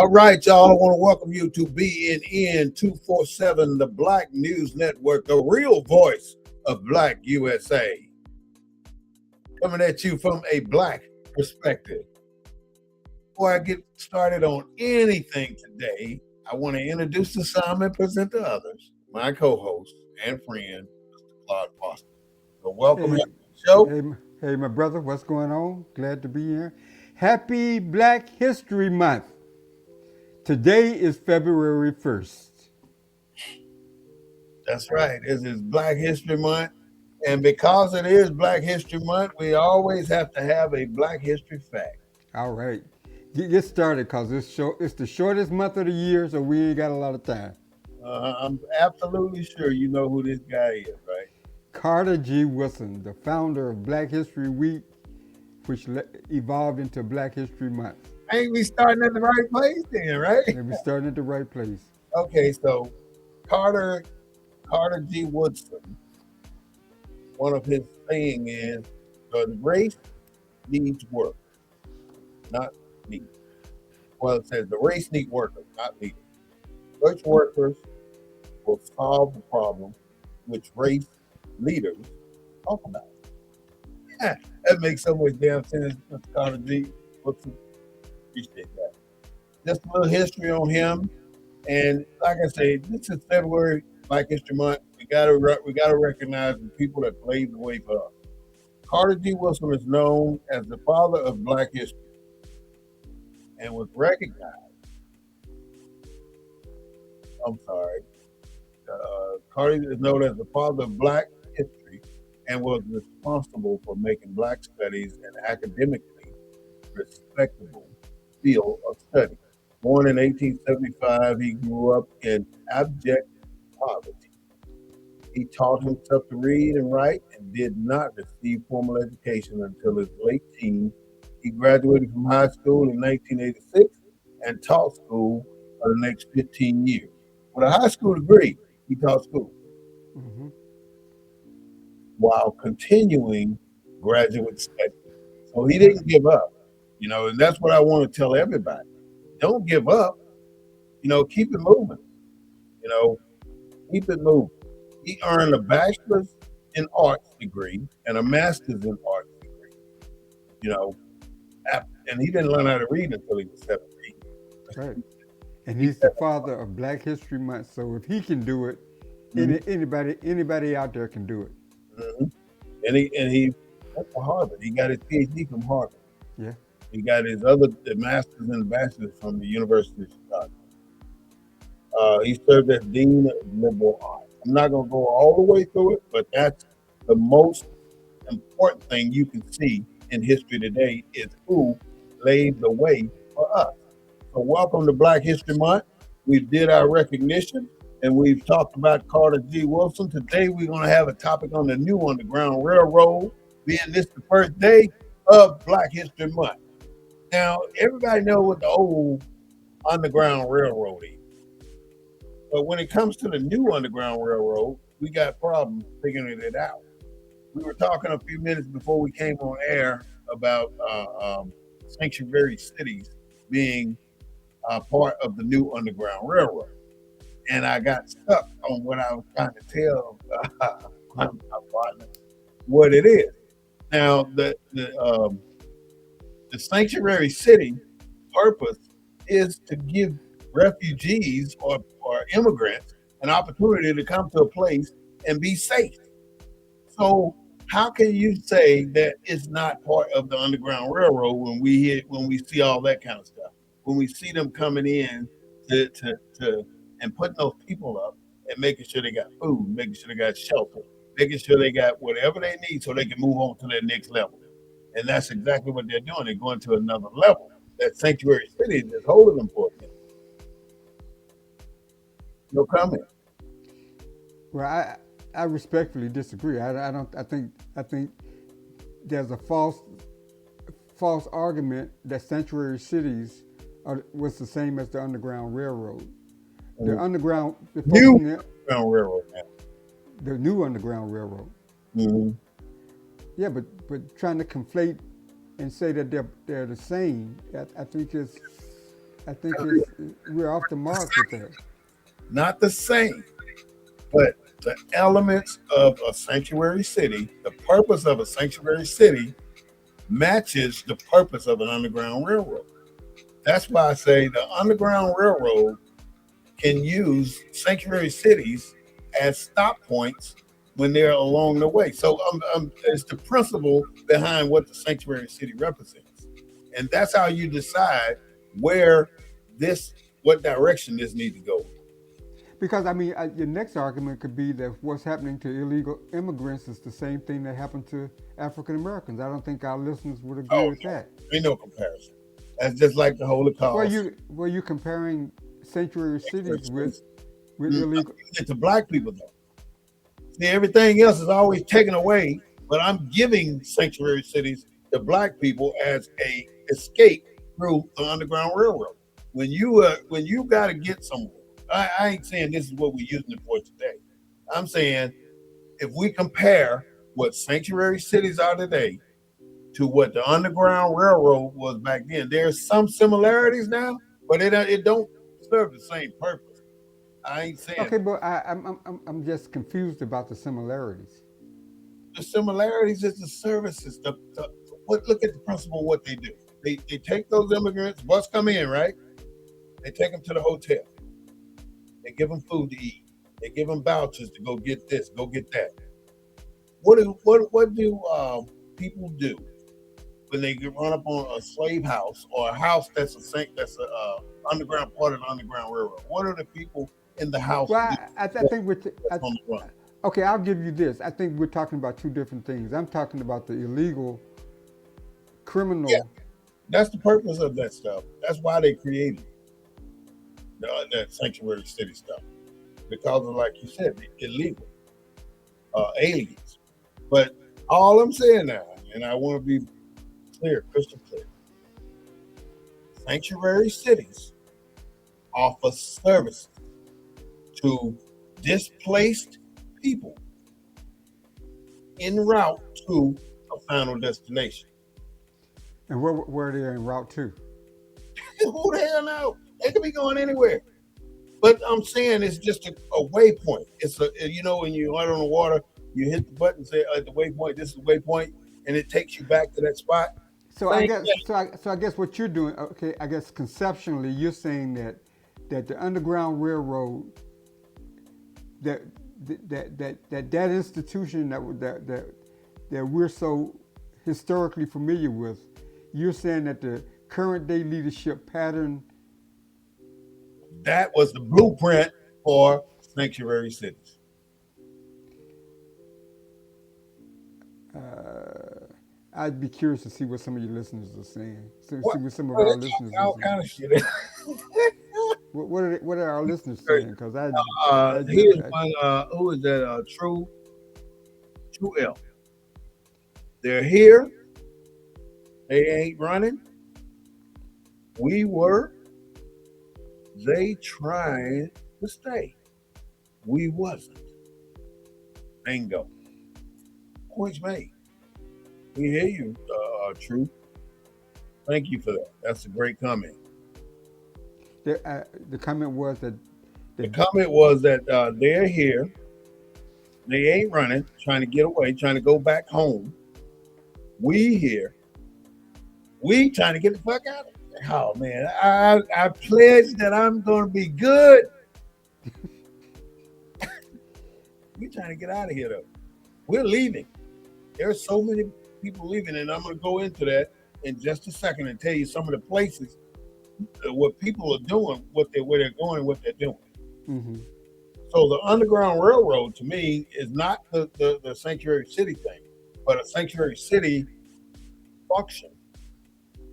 All right, y'all. I want to welcome you to BNN 247, the Black News Network, the real voice of Black USA. Coming at you from a Black perspective. Before I get started on anything today, I want to introduce the some and present the others, my co-host and friend, Mr. Claude Foster. So welcome Hey, to the show. hey, my brother, what's going on? Glad to be here. Happy Black History Month. Today is February 1st. That's right. This is Black History Month. And because it is Black History Month, we always have to have a Black History fact. All right. Get started because it's the shortest month of the year, so we ain't got a lot of time. I'm absolutely sure you know who this guy is, right? Carter G. Woodson, the founder of Black History Week, which evolved into Black History Month. Ain't we starting at the right place then, right? And we're starting at the right place. Okay, so Carter Carter G. Woodson, one of his saying is the race needs work, not leaders. Well, it says the race needs workers, not leaders. Such workers will solve the problem which race leaders talk about. Yeah, that makes so much damn sense, Mr. Carter G. Woodson. Appreciate that. Just a little history on him. And like I say, this is February Black History Month. We gotta recognize the people that paved the way for us. Carter G. Woodson is known as the father of Black history and was recognized. I'm sorry. Carter is known as the father of Black history and was responsible for making Black studies an academically respectable field of study. Born in 1875, he grew up in abject poverty. He taught himself to read and write and did not receive formal education until his late teens. He graduated from high school in 1986 and taught school for the next 15 years. With a high school degree, he taught school Hmm. while continuing graduate study. So he didn't give up, and that's what I want to tell everybody. Don't give up, keep it moving, you know, keep it moving. He earned a bachelor's in arts degree and a master's in arts degree, you know, and he didn't learn how to read until he was 17. Right. And He he's the father of Black History Month, so if he can do it, said, anybody out there can do it. mhm. And he went to Harvard. He got his PhD from Harvard. Yeah. He got his other the master's and bachelor's from the University of Chicago. He served as dean of liberal arts. I'm not going to go all the way through it, but that's the most important thing you can see in history today is who laid the way for us. So welcome to Black History Month. We did our recognition and we've talked about Carter G. Woodson. Today we're going to have a topic on the new Underground Railroad, being this the first day of Black History Month. Now, everybody know what the old Underground Railroad is. But when it comes to the new Underground Railroad, we got problems figuring it out. We were talking a few minutes before we came on air about sanctuary cities being part of the new Underground Railroad. And I got stuck on what I was trying to tell my partner what it is. Now, the sanctuary city purpose is to give refugees or immigrants an opportunity to come to a place and be safe. So how can you say that it's not part of the Underground Railroad when we see all that kind of stuff? When we see them coming in to and putting those people up and making sure they got food, making sure they got shelter, making sure they got whatever they need so they can move on to their next level. And that's exactly what they're doing. They're going to another level. That sanctuary city is just holding them for a minute. No comment. Well, I respectfully disagree. I don't. I think there's a false argument that sanctuary cities was the same as the Underground Railroad. The underground, the folks New in Underground Railroad now. the new Underground Railroad. Mm-hmm. Yeah, but trying to conflate and say that they're the same, I think is I think it's we're off the mark with that. Not the same, but the elements of a sanctuary city, the purpose of a sanctuary city matches the purpose of an underground railroad. That's why I say the underground railroad can use sanctuary cities as stop points when they're along the way. So it's the principle behind what the sanctuary city represents, and that's how you decide where this, what direction this needs to go. Because I mean, your next argument could be that what's happening to illegal immigrants is the same thing that happened to African Americans. I don't think our listeners would agree Oh with no, that. ain't no comparison. That's just like the Holocaust. Were you comparing sanctuary Sanctuary cities cities. with I'm illegal? giving it to black people though. See, everything else is always taken away, but I'm giving sanctuary cities to black people as a escape through the Underground Railroad. When you got to get somewhere, I ain't saying this is what we're using it for today. I'm saying if we compare what sanctuary cities are today to what the Underground Railroad was back then, there's some similarities now, but it don't serve the same purpose. I ain't saying Okay, but I'm just confused about the similarities. the similarities is the services. What look at the principle of what they do. They take those immigrants, bus come in, right? They take them to the hotel. They give them food to eat. They give them vouchers to go get this, go get that. What do people do when they get run up on a slave house or a house that's a underground part of the Underground Railroad? What are the people in the house Well, do I think that's on the run? okay, I'll give you this. I think we're talking about two different things. I'm talking about the illegal Yeah, criminal. that's the purpose of that stuff. That's why they created that sanctuary city stuff because of, like you said, illegal aliens. But all I'm saying now, and I want to be clear, crystal clear, sanctuary cities offer services to displaced people en route to a final destination. And where they're en route to. Who the hell knows? They could be going anywhere. But I'm saying it's just a waypoint. It's when you out on the water, you hit the button, say at the waypoint, this is the waypoint, and it takes you back to that spot. Same thing. So I guess what you're doing, okay, I guess conceptually you're saying that the Underground Railroad, that that institution that we're so historically familiar with, you're saying that the current day leadership pattern. That was the blueprint for sanctuary cities. I'd be curious to see what some of your listeners are saying. See What? what some of Well, our they listeners talk are all saying. kind of shit. What are our listeners saying? Because Here's one. Who is that? True L. They're here. They ain't running. We were. They trying to stay. We wasn't. Bingo. Points made. We hear you, True. Thank you for that. That's a great comment. the comment was The that comment was that they're here. They ain't running, trying to get away, trying to go back home. We here. We trying to get the fuck out of here. Oh man, I pledge that I'm gonna be good. We trying to get out of here though. We're leaving. There's so many people leaving, and I'm gonna go into that in just a second and tell you some of the places what people are doing, where they're going, and what they're doing. mm-hmm. So the Underground Railroad to me is not the sanctuary city thing, but a sanctuary city function.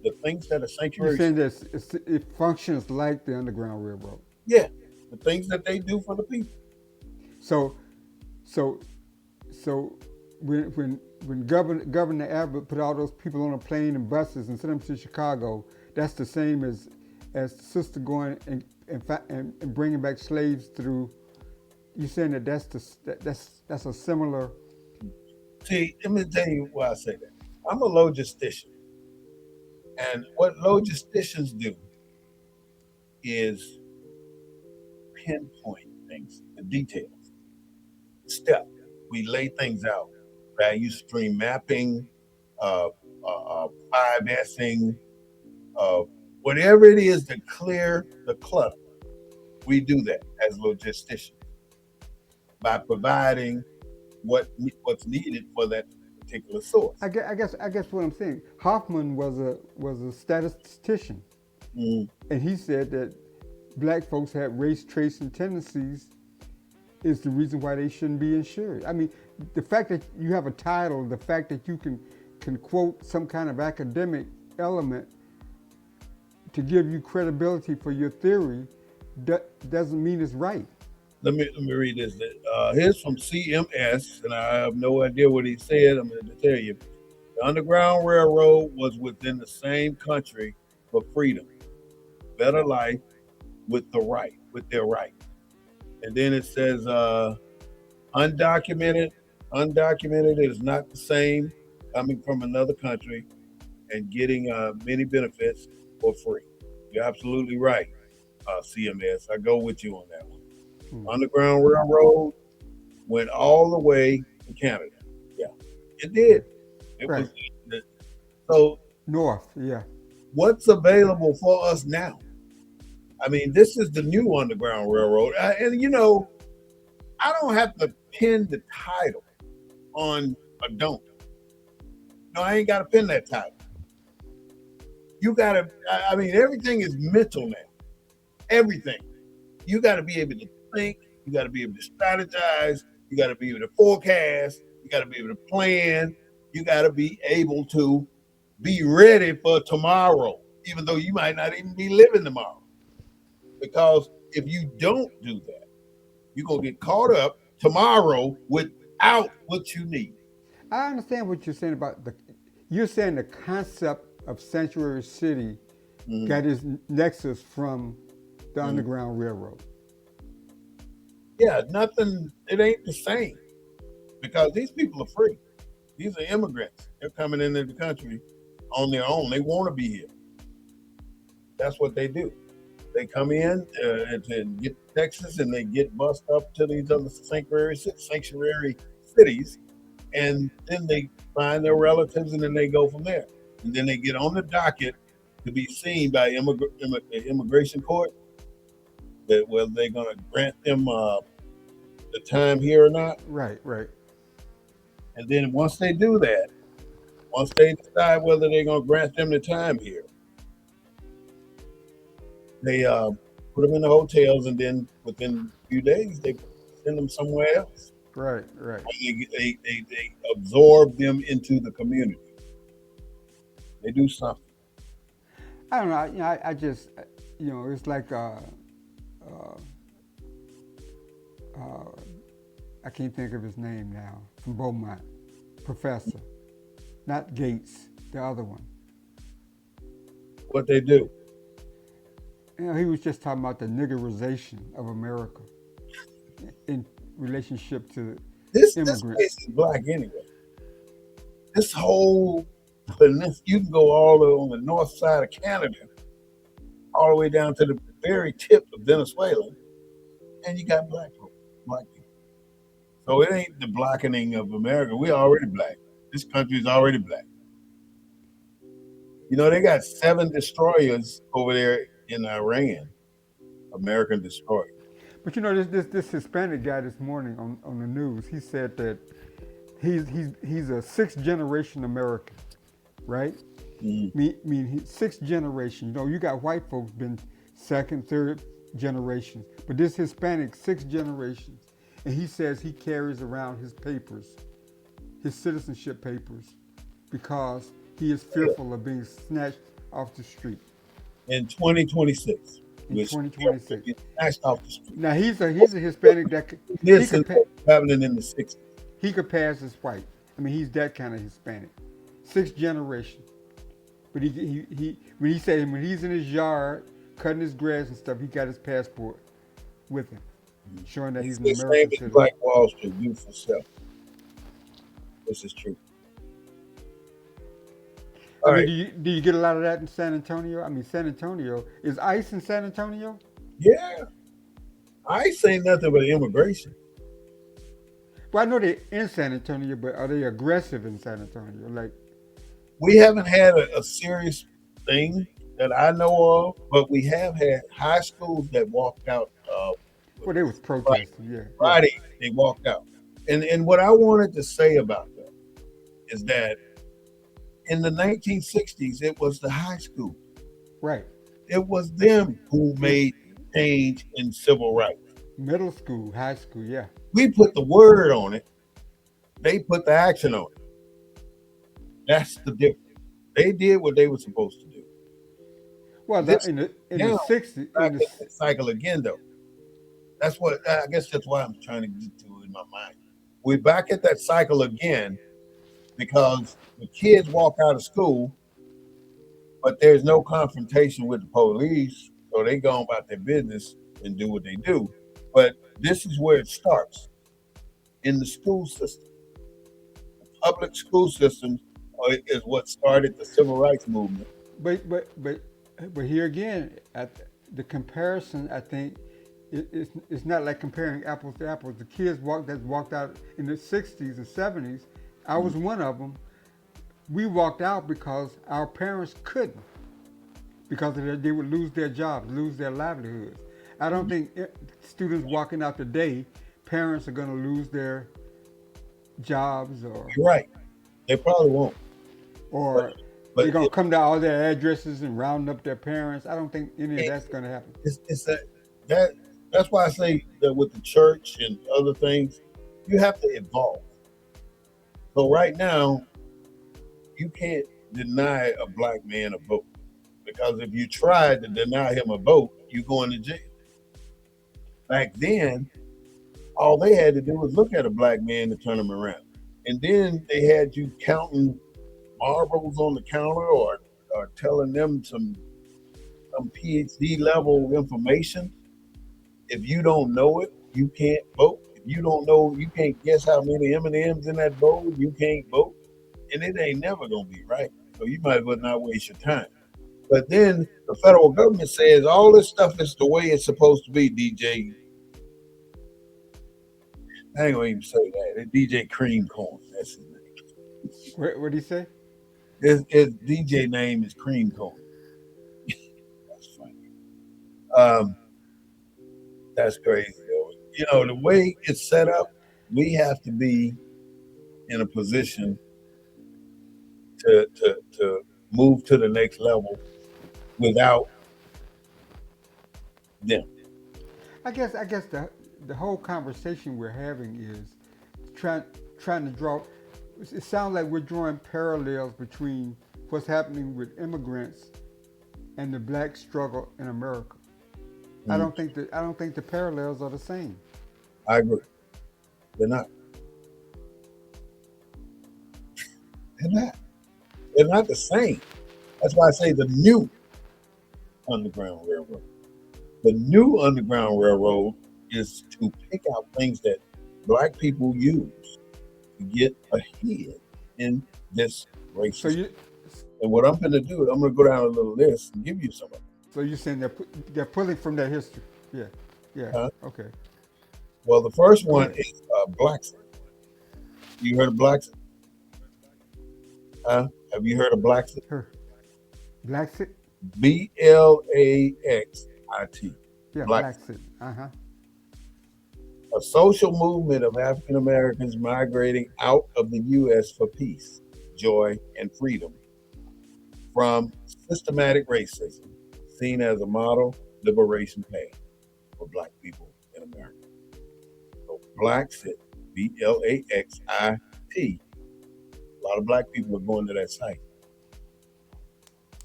The things that a You're sanctuary saying city, that it functions like the Underground Railroad. yeah, the things that they do for the people. So so so when Governor Abbott put all those people on a plane and buses and sent them to Chicago, that's the same as the sister going and bringing back slaves through. You're saying that that's a similar. See, let me tell you why I say that. I'm a logistician, and what logisticians do is pinpoint things, the details, step. We lay things out, value stream mapping, uh, 5Sing, uh, whatever it is to clear the clutter. We do that as logisticians by providing what's needed for that particular source. I guess what I'm saying. Hoffman was a statistician, Mm, and he said that black folks had race traits and tendencies is the reason why they shouldn't be insured. I mean, the fact that you have a title, the fact that you can quote some kind of academic element to give you credibility for your theory, doesn't mean it's right. let me read this. Here's from CMS, and I have no idea what he said. I'm going to tell you. The Underground Railroad was within the same country for freedom, better life with their right. And then it says undocumented. Undocumented is not the same coming from another country and getting many benefits for free. You're absolutely right, CMS. I go with you on that one. Hmm. Underground Railroad went all the way to Canada. Yeah, it did. It Right. was so. North, yeah. What's available for us now? I mean, this is the new Underground Railroad, and I don't have to pin the title on a don't. No, I ain't got to pin that title. You got to. I mean, everything is mental now. Everything. You got to be able to think. You got to be able to strategize. You got to be able to forecast. You got to be able to plan. You got to be able to be ready for tomorrow, even though you might not even be living tomorrow. Because if you don't do that, you're going to get caught up tomorrow without what you need. I understand what you're saying about the. You're saying the concept of sanctuary city Mm-hmm. got its nexus from the Mm-hmm. Underground Railroad. Yeah, nothing, it ain't the same because these people are free. These are immigrants. They're coming into the country on their own. They want to be here. That's what they do. They come in to get to Texas and they get bussed up to these other sanctuary cities, and then they find their relatives and then they go from there. And then they get on the docket to be seen by the immigration court that whether they're going to grant them the time here or not. Right, right. And then once they do that, once they decide whether they're going to grant them the time here, they put them in the hotels, and then within a few days they send them somewhere else. Right, right. They absorb them into the community. They do something. I don't know. I just, it's like uh, uh, I can't think of his name now from Beaumont, Professor, not Gates, the other one. What they do. He was just talking about the niggerization of America in relationship to This place immigrants. is black anyway. This whole peninsula, you can go all the way on the north side of Canada, all the way down to the very tip of Venezuela, and you got black people. So it ain't the blackening of America. We're already black. This country is already black. They got 7 destroyers over there in Iran, American destroyers. But this Hispanic guy this morning on the news, he said that he's a sixth generation American, right? Mm. Sixth generation. You got white folks been second, third generations, but this Hispanic sixth generation, and he says he carries around his papers, his citizenship papers, because he is fearful of being snatched off the street In 2026, in which 2026. snatched off the street. Now he's a Hispanic that he This is could pa- happening in the 60s. he could pass as white. I mean, he's that kind of Hispanic, sixth generation. But when he's in his yard cutting his grass and stuff, he got his passport with him, showing that he's an The same American as citizen. Black Wall Street, beautiful self. This is true. I All mean, right. do you get a lot of that in San Antonio? I mean, San Antonio is ICE in San Antonio? Yeah. I ain't saying nothing but immigration. Well, I know they're in San Antonio, but are they aggressive in San Antonio? Like, We haven't had a serious thing that I know of, but we have had high schools that walked out. well, they was Friday, protesting. Yeah, yeah, Friday they walked out. And what I wanted to say about that is that in the 1960s, it was the high school. right. It was them who It was made change in civil rights. middle school, high school. Yeah. We put the word on it. They put the action on it. That's the difference. They did what they were supposed to do. Well, This in the now '60s, back in that cycle again, though. That's what I guess that's why I'm trying to get to in my mind. We're back at that cycle again because the kids walk out of school, but there's no confrontation with the police, so they go about their business and do what they do. But this is where it starts in the school system. Public school systems is what started the civil rights movement. but but but but here again, the comparison, I think, it's not like comparing apples to apples. The kids that walked out in the '60s and '70s. I was one of them. We walked out because our parents couldn't, because they would lose their jobs, lose their livelihoods. I don't think students walking out today, parents are going to lose their jobs, You're right. They probably won't. But or but they're going to come to all their addresses and round up their parents. I don't think any of it, that's going to happen. it's that that's why I say that with the church and other things, you have to evolve. So right now, you can't deny a black man a vote because if you try to deny him a vote, you go into jail. Back then, all they had to do was look at a black man to turn him around, and then they had you counting marbles on the counter or telling them some PhD level information. If you don't know it, you can't vote. If you don't know, you can't guess how many M&Ms in that bowl, you can't vote. And it ain't never gonna be right. So you might as well not waste your time. But then the federal government says all this stuff is the way it's supposed to be, DJ. I ain't gonna even say that. It's DJ Cream Corn. That's his name. What did he say? His DJ name is Cream Corn. That's funny. Um, that's crazy though. You know, the way it's set up, we have to be in a position to move to the next level without them. I guess the whole conversation we're having is trying trying to draw. It sounds like we're drawing parallels between what's happening with immigrants and the black struggle in America. Mm, I don't think the parallels are the same. I agree. They're not. They're not. They're not the same. That's why I say the new Underground Railroad. The new Underground Railroad is to pick out things that black people use to get ahead in this So racist. you And what I'm going to do is I'm going to go down a little list and give you some of them. so you're saying they're pulling from their history? Yeah, yeah. Huh? Okay, Well, the first go one ahead. is Blackson. You heard of Blackson? Huh? Have you heard of Blackson? Her black sit. Blaxit. Yeah, Black. black sit. Uh huh. A social movement of African Americans migrating out of the U.S. for peace, joy, and freedom from systematic racism, seen as a model liberation path for black people in America. So Blaxit, Blaxit. A lot of black people are going to that site.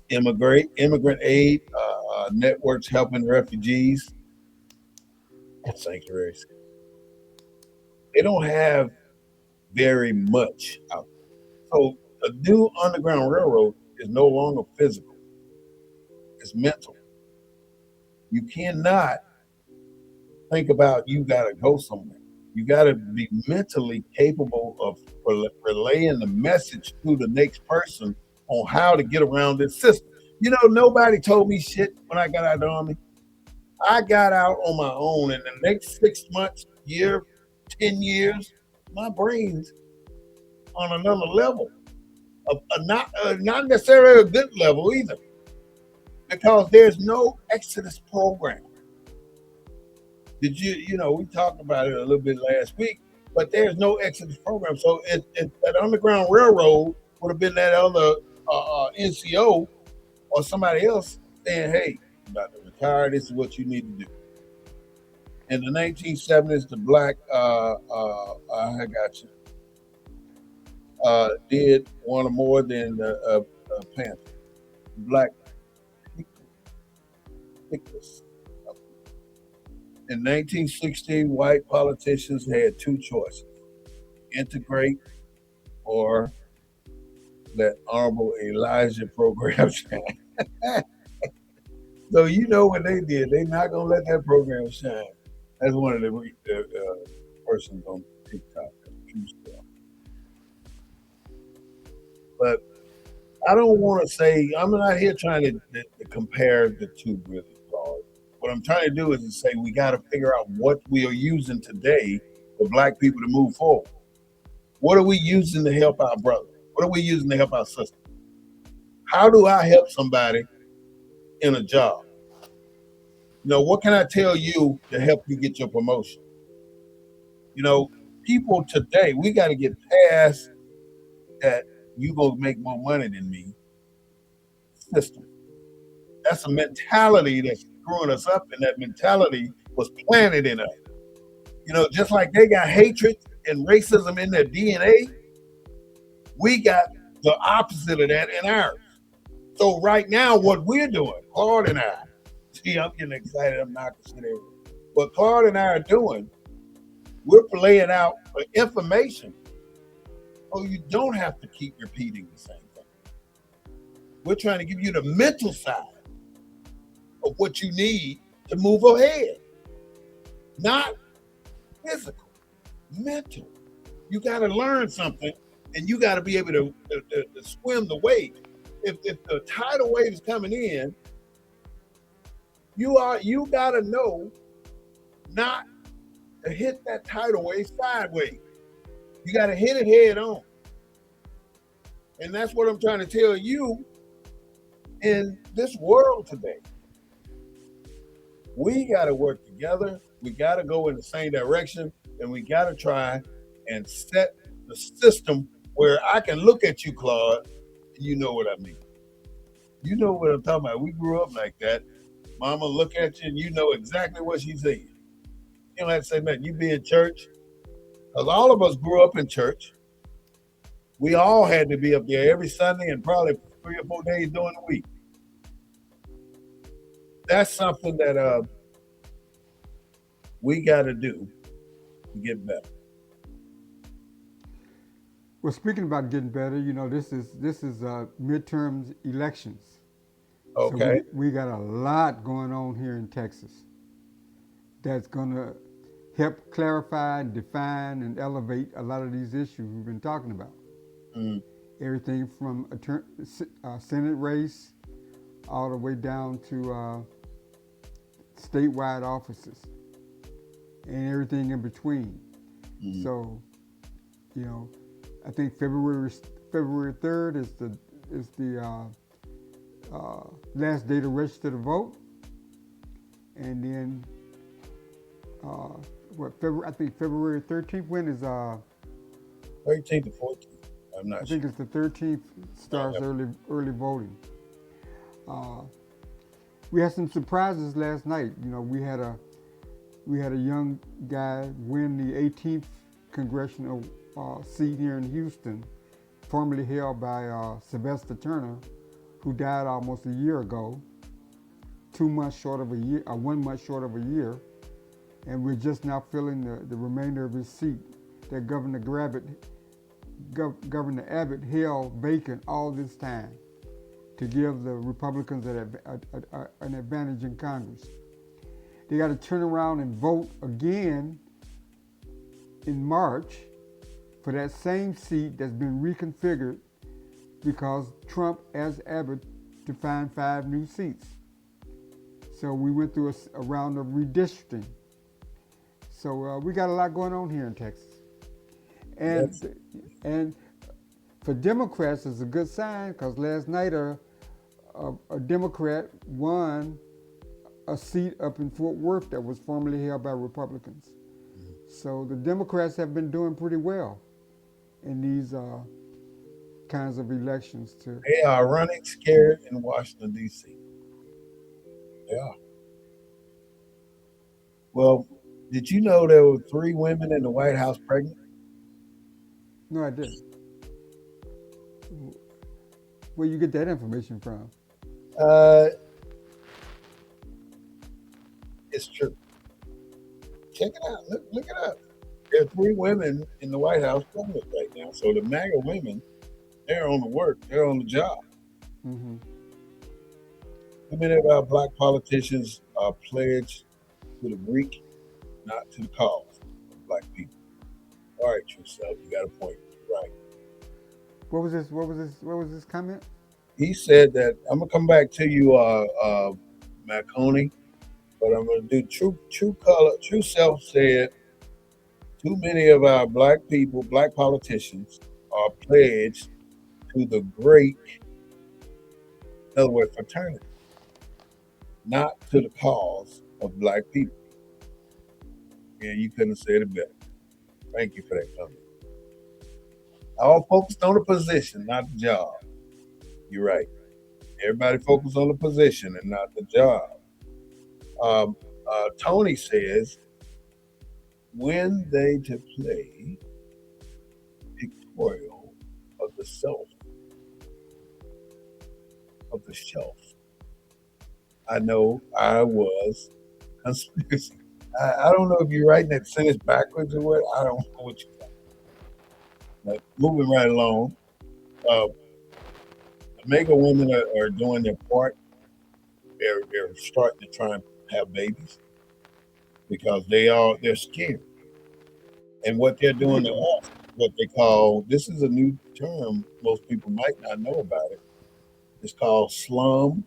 Immigrant aid networks helping refugees and sanctuaries. They don't have very much out there. So a new underground railroad is no longer physical; it's mental. You cannot think about you got to go somewhere. You got to be mentally capable of relaying the message to the next person on how to get around this system. You know, nobody told me shit when I got out of the army. I got out on my own. In the next 6 months, year, 10 years, my brain's on another level, not necessarily a good level either, because there's no Exodus program. Did you know, we talked about it a little bit last week, but there's no Exodus program. So that Underground Railroad would have been that other NCO or somebody else saying, hey, you're about to retire, this is what you need to do. In the 1970s, the black, I got you, did one or more than Panther. Black pickers. In 1960, white politicians had two choices: integrate or let Honorable Elijah program shine. So you know what they did. They're not going to let that program shine. That's one of the persons on TikTok. True stuff. But I don't want to say, I'm not here trying to compare the two really, Claude. What I'm trying to do is to say we got to figure out what we are using today for black people to move forward. What are we using to help our brother? What are we using to help our sister? How do I help somebody in a job? You know, what can I tell you to help you get your promotion? You know, people today, we got to get past that you gonna make more money than me system. That's a mentality that's screwing us up, and that mentality was planted in us. You know, just like they got hatred and racism in their DNA, we got the opposite of that in ours. So right now, what we're doing, Claude and I, see, I'm getting excited. I'm knocking shit everywhere. What Claude and I are doing, we're laying out information so you don't have to keep repeating the same thing. We're trying to give you the mental side of what you need to move ahead, not physical, mental. You got to learn something, and you got to be able to swim the wave. If the tidal wave is coming in, you got to know not to hit that tidal wave sideways. You got to hit it head on, and that's what I'm trying to tell you. In this world today, we got to work together. We got to go in the same direction, and we got to try and set the system where I can look at you, Claude, and you know what I mean. You know what I'm talking about. We grew up like that. Mama look at you, and you know exactly what she's saying. You don't have to say nothing. You be in church, because all of us grew up in church. We all had to be up there every Sunday and probably 3 or 4 days during the week. That's something that we got to do to get better. Well, speaking about getting better, you know, this is midterms elections, so Okay. we got a lot going on here in Texas that's going to help clarify, define, and elevate a lot of these issues we've been talking about. Mm, Everything from Senate race all the way down to statewide offices and everything in between. mm, So, you know, I think February 3rd is the last day to register to vote, and then I think February 13th. When is 13th to 14th. I'm I not think sure. it's the 13th starts early voting. Uh, we had some surprises last night. You know, we had a young guy win the 18th congressional seat here in Houston, formerly held by Sylvester Turner, who died almost a year ago, 2 months short of a year, 1 month short of a year, and we're just now filling the remainder of his seat that Governor Abbott held vacant all this time to give the Republicans an advantage in Congress. They got to turn around and vote again in March for that same seat that's been reconfigured because Trump asked Abbott to find 5 new seats. So we went through a round of redistricting. So we got a lot going on here in Texas, Yes. and for Democrats, it's a good sign because last night a Democrat won a seat up in Fort Worth that was formerly held by Republicans. So the Democrats have been doing pretty well in these kinds of elections too. They are running scared in Washington, D.C. They are. Well, did you know there were 3 women in the White House pregnant? No, I didn't. Where you get that information from? Uh, it's true. Check it out. Look it up. There are 3 women in the White House pregnant right now. So the MAGA women, they're on the work. They're on the job. Mm-hmm. Too many of our black politicians are pledged to the Greek, not to the cause of black people. All right, true self, you got a point. You're right. What was this? What was this? What was this comment? He said that I'm gonna come back to you, Marconi, but I'm gonna do true color. True self said too many of our black people, black politicians, are pledged to the Greek, in other words, fraternity, not to the cause of black people. And you couldn't have said it better. Thank you for that comment. All focused on the position, not the job. You're right. Everybody focus on the position and not the job. Um, Tony says, when they to play pictorial of the self, of the shelf. I know I was conspiracy. I don't know if you're writing that sentence backwards or what. I don't know what you're. But moving right along, uh, the mega women are doing their part. They're starting to try and have babies because they're scared. And what they're doing to us, what they call, this is a new term most people might not know about it. It's called slum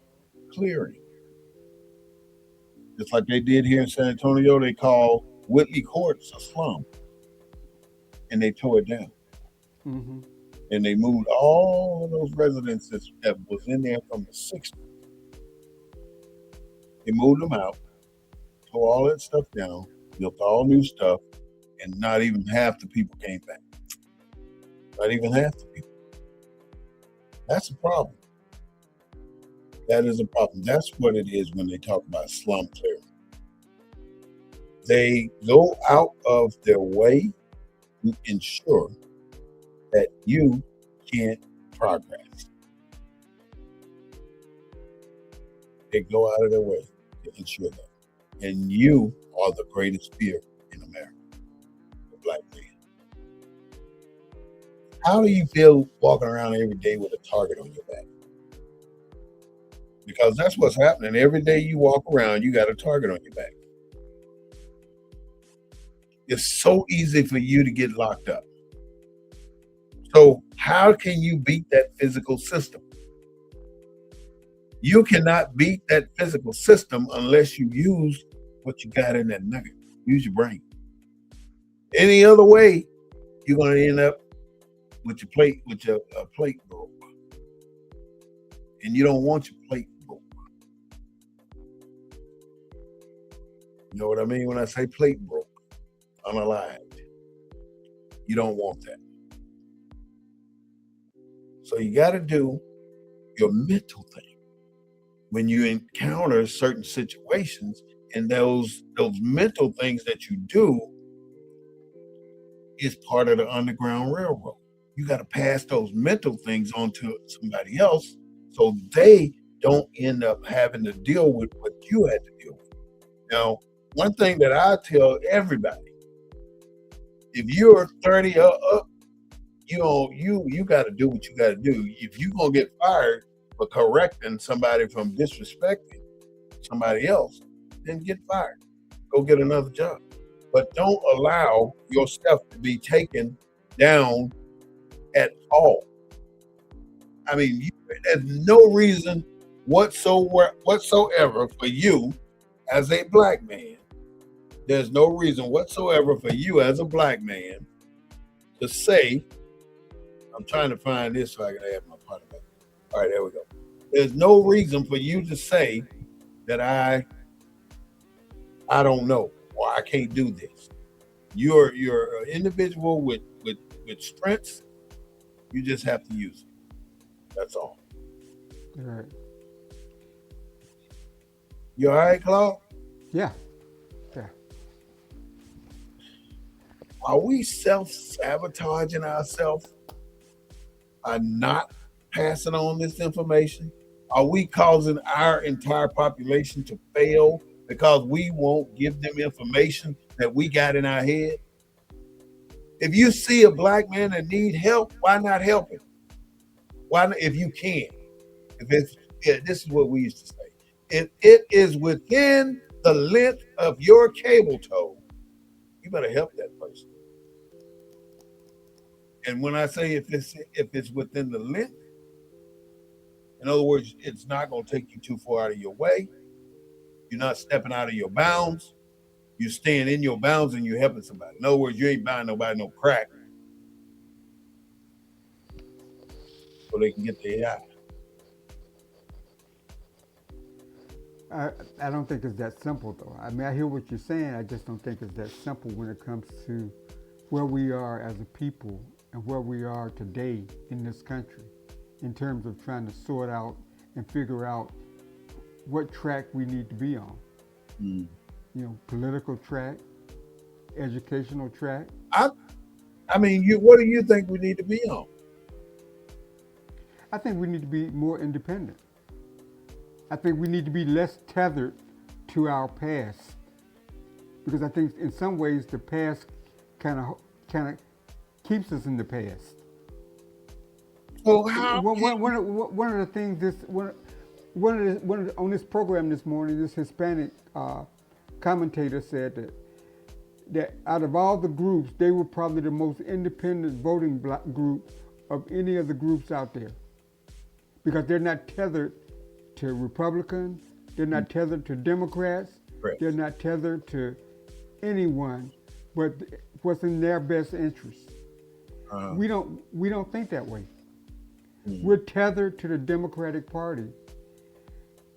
clearing. Just like they did here in San Antonio, they call Whitley Courts a slum, and they tore it down. Mm-hmm. And they moved all of those residents that was in there from the 60s. They moved them out, tore all that stuff down, built all new stuff, and not even half the people came back. Not even half the people. That's a problem. That is a problem. That's what it is when they talk about slum clearing. They go out of their way to ensure that you can't progress. They go out of their way to ensure that. And you are the greatest fear in America, the black man. How do you feel walking around every day with a target on your back? Because that's what's happening. Every day you walk around, you got a target on your back. It's so easy for you to get locked up. So how can you beat that physical system? You cannot beat that physical system unless you use what you got in that nugget. Use your brain. Any other way, you're going to end up with your plate broke. And you don't want your plate broke. You know what I mean when I say plate broke? Unalived. You don't want that. So you got to do your mental thing when you encounter certain situations, and those mental things that you do is part of the Underground Railroad. You got to pass those mental things on to somebody else so they don't end up having to deal with what you had to deal with. Now, one thing that I tell everybody, if you're 30 or up, you got to do what you got to do. If you're going to get fired for correcting somebody from disrespecting somebody else, then get fired. Go get another job. But don't allow yourself to be taken down at all. I mean, there's no reason whatsoever for you as a black man. There's no reason whatsoever for you as a black man to say, I'm trying to find this so I can add my part of it. All right, there we go. There's no reason for you to say that I don't know or I can't do this. You're an individual with strengths. You just have to use it. That's all. Right. You all right, Claude? Yeah. Yeah. Are we self-sabotaging ourselves by not passing on this information? Are we causing our entire population to fail because we won't give them information that we got in our head? If you see a black man that need help, why not help him? Why not, if you can? If it's this is what we used to say. If it is within the length of your cable tow, you better help that person. And when I say if it's within the length, in other words, it's not going to take you too far out of your way. You're not stepping out of your bounds. You're staying in your bounds and you're helping somebody. In other words, you ain't buying nobody no crack so they can get their eye. I don't think it's that simple, though. I mean, I hear what you're saying. I just don't think it's that simple when it comes to where we are as a people and where we are today in this country in terms of trying to sort out and figure out what track we need to be on. Mm. You know, political track, educational track. I mean, what do you think we need to be on? I think we need to be more independent. I think we need to be less tethered to our past, because I think in some ways the past kind of keeps us in the past. So how? One of the things on this program this morning, this Hispanic commentator said that out of all the groups, they were probably the most independent voting group of any of the groups out there, because they're not tethered to Republicans, they're not tethered to Democrats, Right. they're not tethered to anyone but what's in their best interest. We don't think that way. We're tethered to the Democratic Party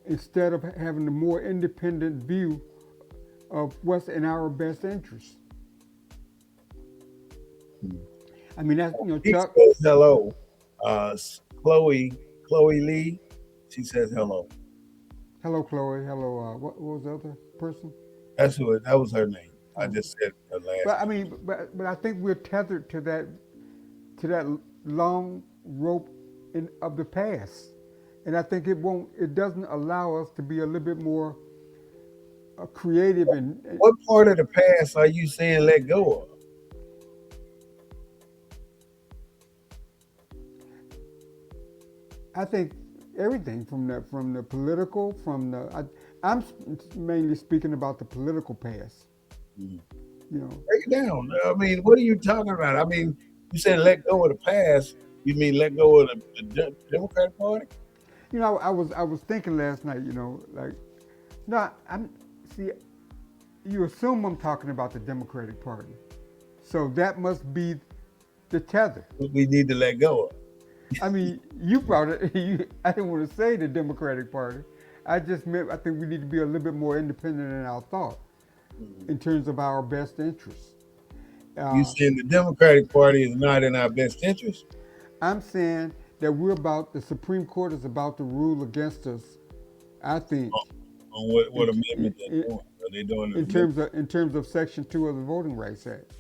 instead of having a more independent view of what's in our best interest. I mean, that's, He Chuck. says hello. Chloe Lee. She says hello. Hello, Chloe. Hello. What was the other person? That was her name. I just said her last. But I mean, but I think we're tethered to that long rope of the past, and I think it doesn't allow us to be a little bit more creative and. What part of the past are you saying let go of? I think everything from the political, I'm mainly speaking about the political past. Mm-hmm. You know, Break it down. I mean, what are you talking about? I mean, you said let go of the past. You mean let go of the Democratic Party? I was thinking last night. Like, no, I'm see. You assume I'm talking about the Democratic Party, so that must be the tether. We need to let go of. I mean, you brought it. I didn't want to say the Democratic Party. I just meant I think we need to be a little bit more independent in our thought in terms of our best interests. You saying the Democratic Party is not in our best interest? I'm saying that the Supreme Court is about to rule against us. I think On what amendment they're doing? Are they doing in terms of Section 2 of the Voting Rights Act?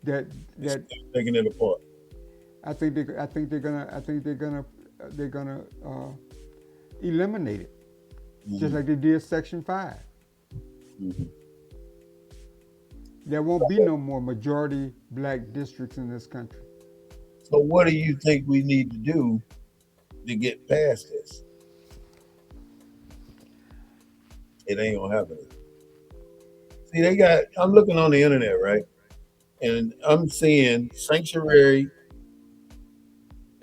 That taking it apart. I think they're gonna eliminate it, just like they did Section 5. Mm-hmm. There won't be no more majority black districts in this country. So what do you think we need to do to get past this? It ain't gonna happen. See, I'm looking on the internet, right? And I'm seeing sanctuary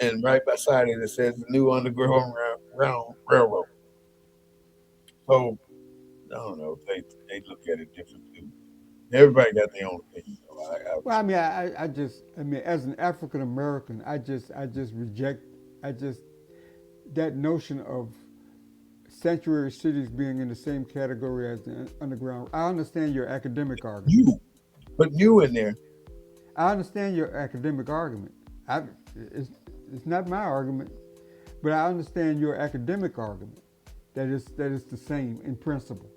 and right beside it says the new underground railroad. So I don't know. They look at it different too. Everybody got their own opinion. So I Well, I respect. mean, I mean, as an African American, I just reject, I just that notion of sanctuary cities being in the same category as the underground. I understand your academic argument. You put you in there. I understand your academic argument. I, it's, it's not my argument, but I understand your academic argument that is the same in principle,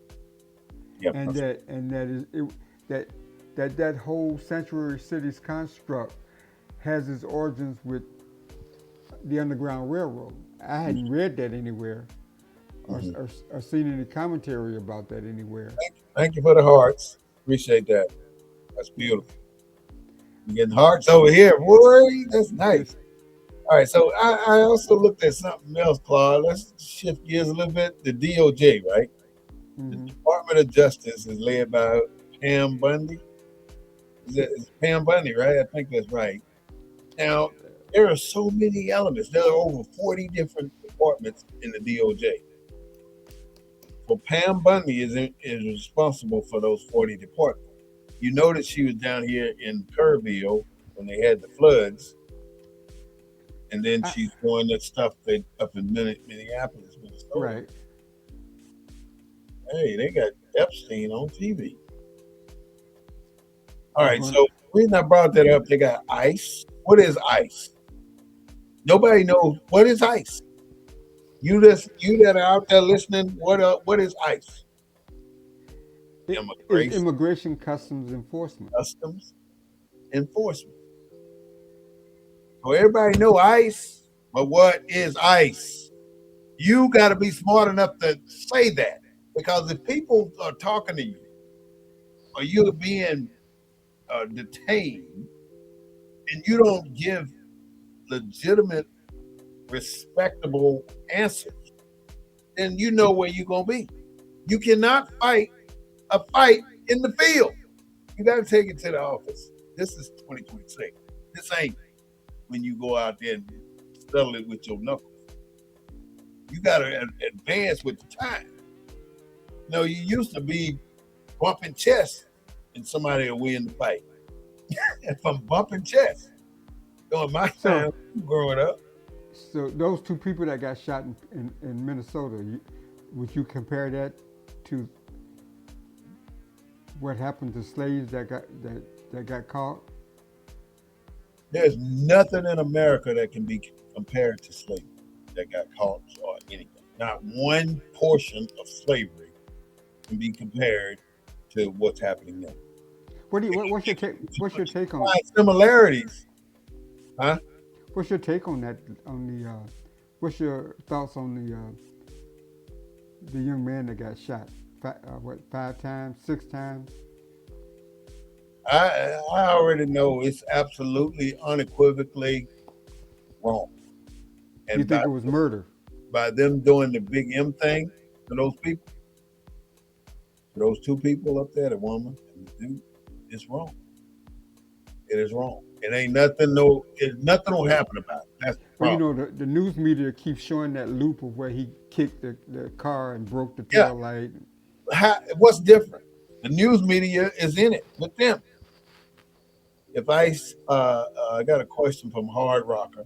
Yeah, and that is it, that that whole sanctuary cities construct has its origins with the Underground Railroad. I hadn't read that anywhere mm-hmm. or seen any commentary about that anywhere. Thank you for the hearts. Appreciate that. That's beautiful. You getting hearts over here, boy. That's nice. All right, so I also looked at something else, Claude. Let's shift gears a little bit. The DOJ, right? The Mm-hmm. Department of Justice is led by Pam Bundy. Is it Pam Bundy, right? I think that's right. Now, there are so many elements. There are over 40 different departments in the DOJ. So Pam Bundy is responsible for those 40 departments. You notice she was down here in Kerrville when they had the floods, and then I, she's doing that stuff up in Minneapolis, Minnesota. right. Hey, they got Epstein on TV. All They're right, going. so the reason I brought that up, they got ICE. What is ICE? Nobody knows what is ICE. You that are out there listening, what is ICE? It is Immigration Immigration Customs Enforcement. Customs Enforcement. So everybody know ICE, but what is ICE? You got to be smart enough to say that because if people are talking to you or you're being detained and you don't give legitimate, respectable answers, then you know where you're gonna be. You cannot fight a fight in the field. You got to take it to the office. This is 2026. This ain't when you go out there and settle it with your knuckles. You got to advance with the time. You know, you used to be bumping chests and somebody will win the fight. And from bumping chests, during my So, time growing up, so those two people that got shot in Minnesota, would you compare that to what happened to slaves that got caught? there's nothing in America that can be compared to slavery that got caught or anything. Not one portion of slavery can be compared to what's happening now. What's your take? What's your But you take on? find similarities, huh? What's your take on that? On the what's your thoughts on the young man that got shot? What, 5 times, 6 times? I already know it's absolutely unequivocally wrong. You And think it was murder? by them doing the big M thing to those people, to those two people up there, the woman and the dude, it's wrong. It is wrong. It ain't nothing. No, nothing will happen about it. That's the Well, you problem. know, the news media keeps showing that loop of where he kicked the car and broke the Yeah. tail light. What's different? The news media is in it with them. If I got a question from Hard Rocker.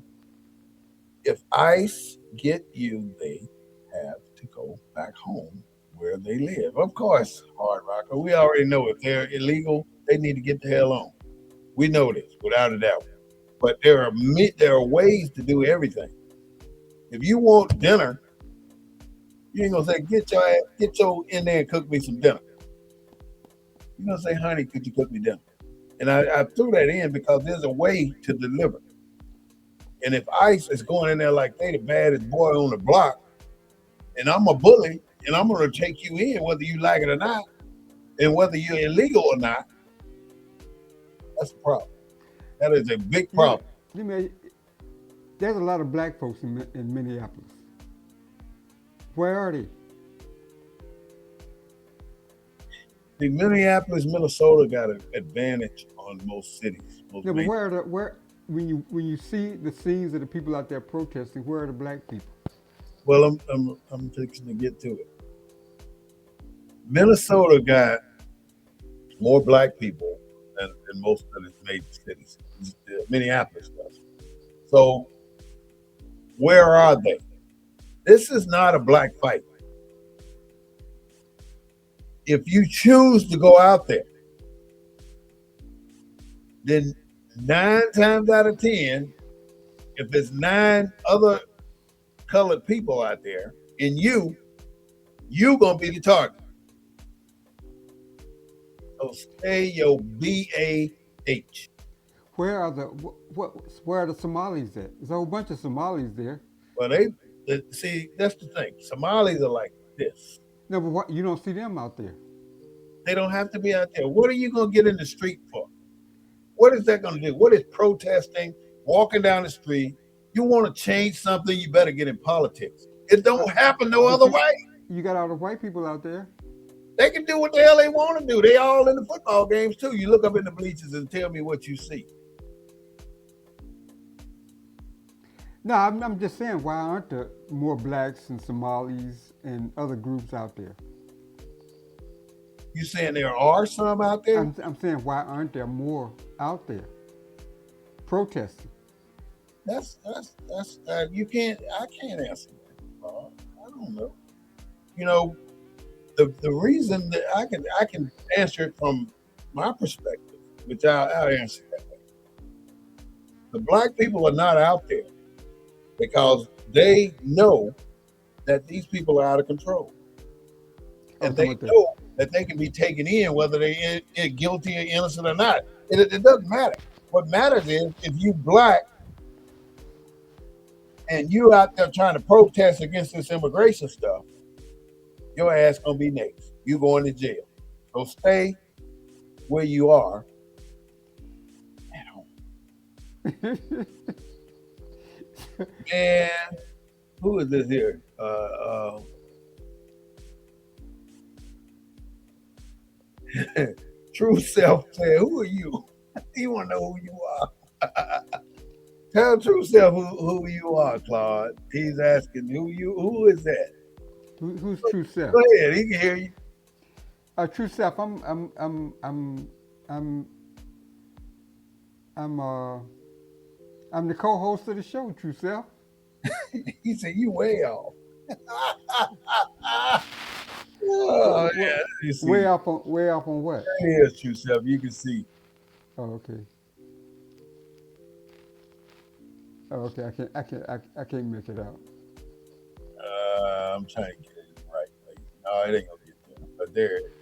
If ICE get you, they have to go back home where they live. Of course, Hard Rocker. We already know if they're illegal, they need to get the hell on. We know this without a doubt. But there are ways to do everything. If you want dinner, you ain't gonna say get your in there and cook me some dinner. You're gonna say, honey, could you cook me dinner? And I threw that in because there's a way to deliver. And if ICE is going in there like they the baddest boy on the block, and I'm a bully, and I'm gonna take you in whether you like it or not, and whether you're illegal or not, that's a problem. That is a big You know, problem. you know, there's a lot of black folks in Minneapolis. Where are they? See, Minneapolis, Minnesota got an advantage on most cities, most No, but major. where are the where? when you see the scenes of the people out there protesting, where are the black people? Well, I'm fixing to get to it. Minnesota got more black people than most of its major cities. Minneapolis does. So where are they? This is not a black fight. If you choose to go out there, then 9 times out of 10, if there's 9 other colored people out there, and you gonna be the target. So stay your BAH. Where are the where are the Somalis at? There's a whole bunch of Somalis there. Well, see, that's the thing. Somalis are like this. No, but what, you don't see them out there. They don't have to be out there. What are you gonna get in the street for? What is that gonna do? What is protesting? Walking down the street? You want to change something? You better get in politics. It don't happen no But other way. you got all the white people out there. They can do what the hell they want to do. They all in the football games too. You look up in the bleachers and tell me what you see. No, I'm just saying, why aren't there more blacks and Somalis and other groups out there? You saying there are some out there? I'm saying, why aren't there more out there protesting? That's you can't. I can't answer that. I don't know. You know, the reason that I can answer it from my perspective, which I'll answer that way. The black people are not out there because they know that these people are out of control, and they know that they can be taken in whether they're guilty or innocent or not. It doesn't matter. What matters is if you black and you out there trying to protest against this immigration stuff, your ass gonna be next. You going to jail. So stay where you are at home. Man, who is this here? True Self said, "Who are you?" You want to know who you are? Tell True Self who you are, Claude. He's asking who is that? Who's True Self? Go ahead, he can hear you. True Self, I'm I'm the co-host of the show, True Self. He said you way off. Oh yeah, you see. Way off on what? Here's True Self. You can see. Oh, okay. Oh, okay. I can't make it out. I'm trying to get it in the right place. No, it ain't gonna get there. But there it is.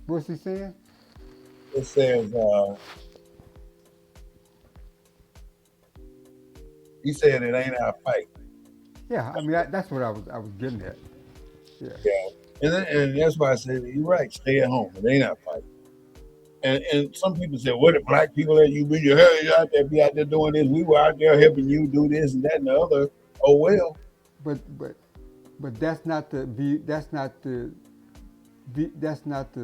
What's he saying? It says he said it ain't our fight. Yeah, I mean that's what I was getting at. Yeah. Yeah. And that's why I said you're right, stay at home. It ain't our fight. And some people say, what if black people that you be your hell out there be out there doing this? We were out there helping you do this and that and the other. Oh well. But that's not that's not the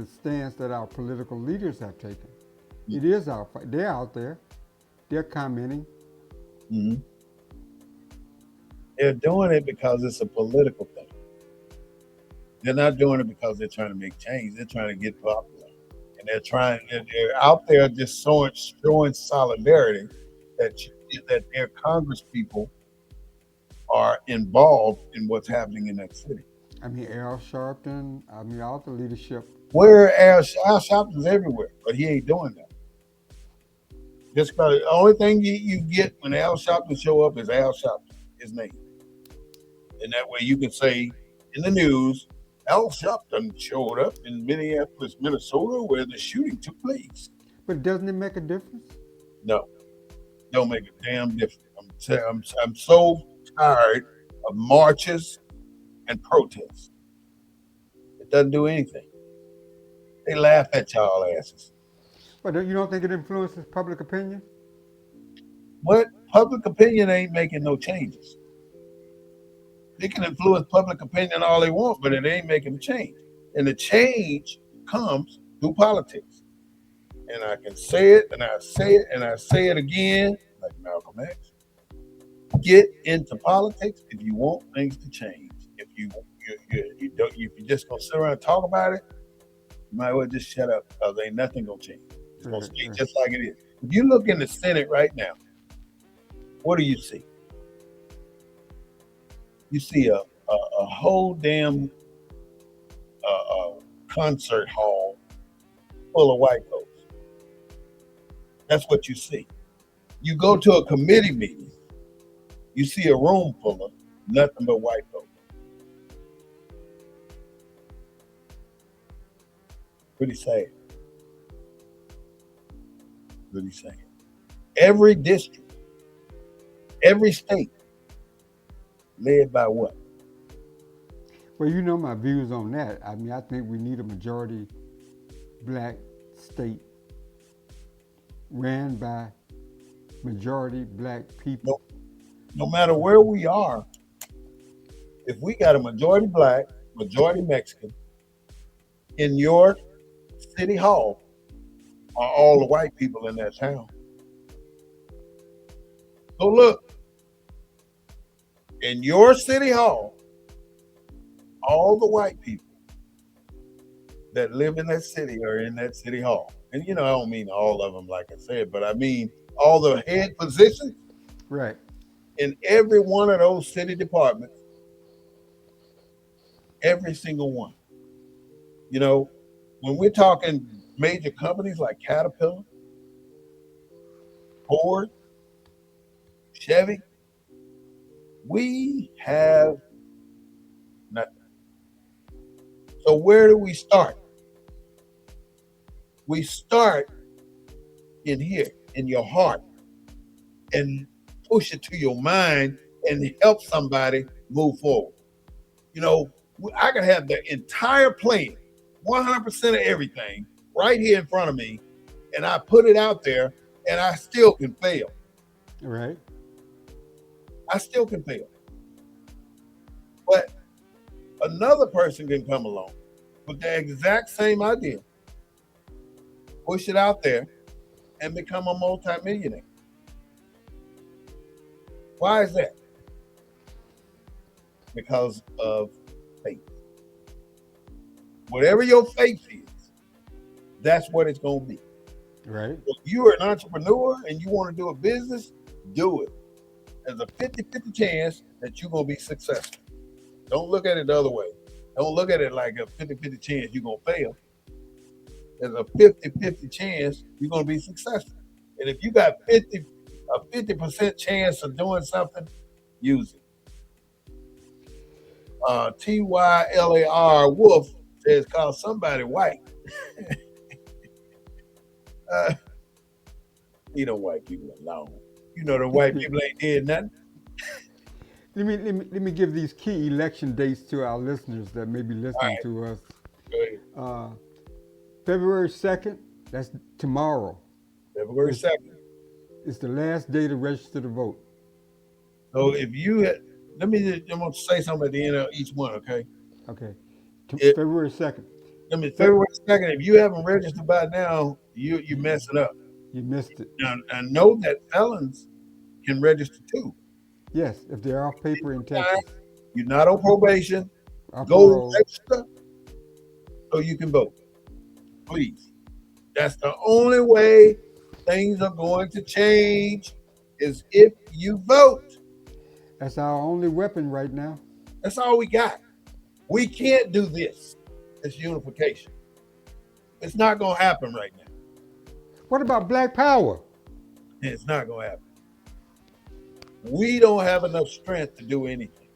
stance that our political leaders have taken. It is our fight. They're out there. They're commenting. Mm-hmm. They're doing it because it's a political thing. They're not doing it because they're trying to make change. They're trying to get popular. And they're out there just showing solidarity that their Congress people are involved in what's happening in that city. I mean, Al Sharpton, I mean, all the leadership. Where Al Sharpton's everywhere, but he ain't doing that. Just because the only thing you get when Al Sharpton show up is Al Sharpton, his name. And that way you can say in the news, Al Sharpton showed up in Minneapolis, Minnesota, where the shooting took place. But doesn't it make a difference? No, don't make a damn difference. I'm so tired of marches and protests. It doesn't do anything. They laugh at y'all asses. But you don't think it influences public opinion? What? Public opinion ain't making no changes. They can influence public opinion all they want, but it ain't making a change. And the change comes through politics. and I can say it, and I say it, and I say it again, like Malcolm X. Get into politics if you want things to change. If you don't, if you just gonna sit around and talk about it, you might well just shut up because ain't nothing gonna change. It's gonna Right, stay right. just like it is. If you look in the Senate right now, what do you see? You see a whole damn concert hall full of white folks. That's what you see. You go to a committee meeting, you see a room full of nothing but white folks. Pretty sad. Pretty sad. Every district, every state, led by what? Well, you know my views on that. I mean, I think we need a majority black state ran by majority black people. No, no matter where we are, if we got a majority black, majority Mexican in your city hall, are all the white people in that town. So look, in your city hall, all the white people that live in that city are in that city hall. And I don't mean all of them, like I said, but I mean all the head positions Right. in every one of those city departments, every single one. You know, when we're talking major companies like Caterpillar, Ford, Chevy, we have nothing. So where do we start? We start in here, in your heart, and push it to your mind and help somebody move forward. You know, I can have the entire plan, 100% of everything right here in front of me, and I put it out there, and I still can fail. Right. I still can fail. But another person can come along with the exact same idea, push it out there, and become a multimillionaire. Why is that? Because of faith. Whatever your faith is, that's what it's going to be. Right. If you are an entrepreneur and you want to do a business, do it. There's a 50-50 chance that you're going to be successful. Don't look at it the other way. Don't look at it like a 50-50 chance you're going to fail. There's a 50-50 chance you're going to be successful. And if you got a 50% chance of doing something, use it. Tylar Wolf says, call somebody white. uh, Leave them white people alone. You know the white people ain't did nothing. Let me give these key election dates to our listeners that may be All listening right, to us. go ahead. Uh, February 2nd, that's tomorrow. February It's, 2nd. it's the last day to register to vote. So if you had, I'm going to say something at the end of each one, okay? Okay. It, February 2nd. Fe- February 2nd, if you haven't registered by now, you you, messing up. you missed it. Now, I know that felons can register too. Yes, if they're off paper in Texas. You're not on probation. Off Go parole. register so you can vote. Please. That's the only way things are going to change is if you vote. That's our only weapon right now. That's all we got. We can't do this unification. It's not going to happen right now. What about black power? It's not going to happen. We don't have enough strength to do anything.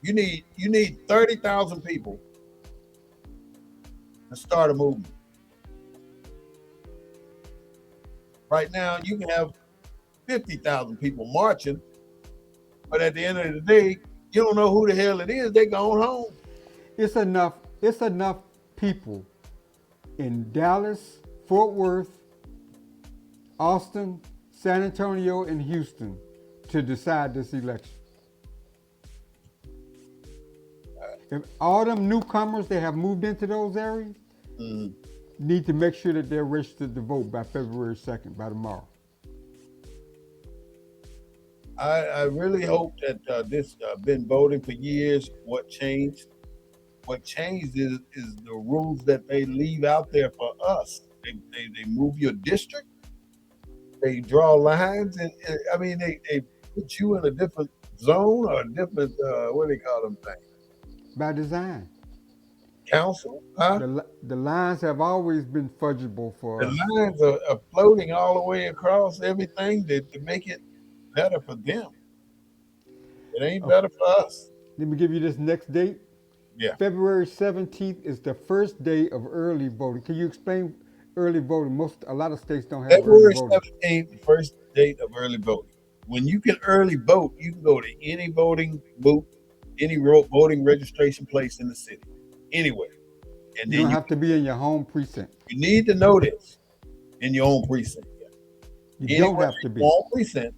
You need 30,000 people to start a movement. Right now, you can have 50,000 people marching, but at the end of the day, you don't know who the hell it is. They gone home. It's enough. It's enough people in Dallas, Fort Worth, Austin, San Antonio, and Houston to decide this election. If all them newcomers that have moved into those areas, Mhm. need to make sure that they're registered to vote by February 2nd, by tomorrow. I really hope that this been voting for years. What changed? What changed is the rules that they leave out there for us. They move your district. They draw lines, and I mean they put you in a different zone or a different what do they call them things? By design. Council, huh? The lines have always been fudgeable for The us. lines are floating all the way across everything to make it better for them. It ain't Okay, better for us. let me give you this next date. Yeah. February 17th is the first day of early voting. Can you explain early voting? A lot of states don't have early February voting. 17th, the first date of early voting. When you can early vote, you can go to any voting booth, any voting registration place in the city, anywhere. And You then don't you have to be in your home precinct. you need to know this in your own precinct. You don't Anywhere have to in be. your own precinct,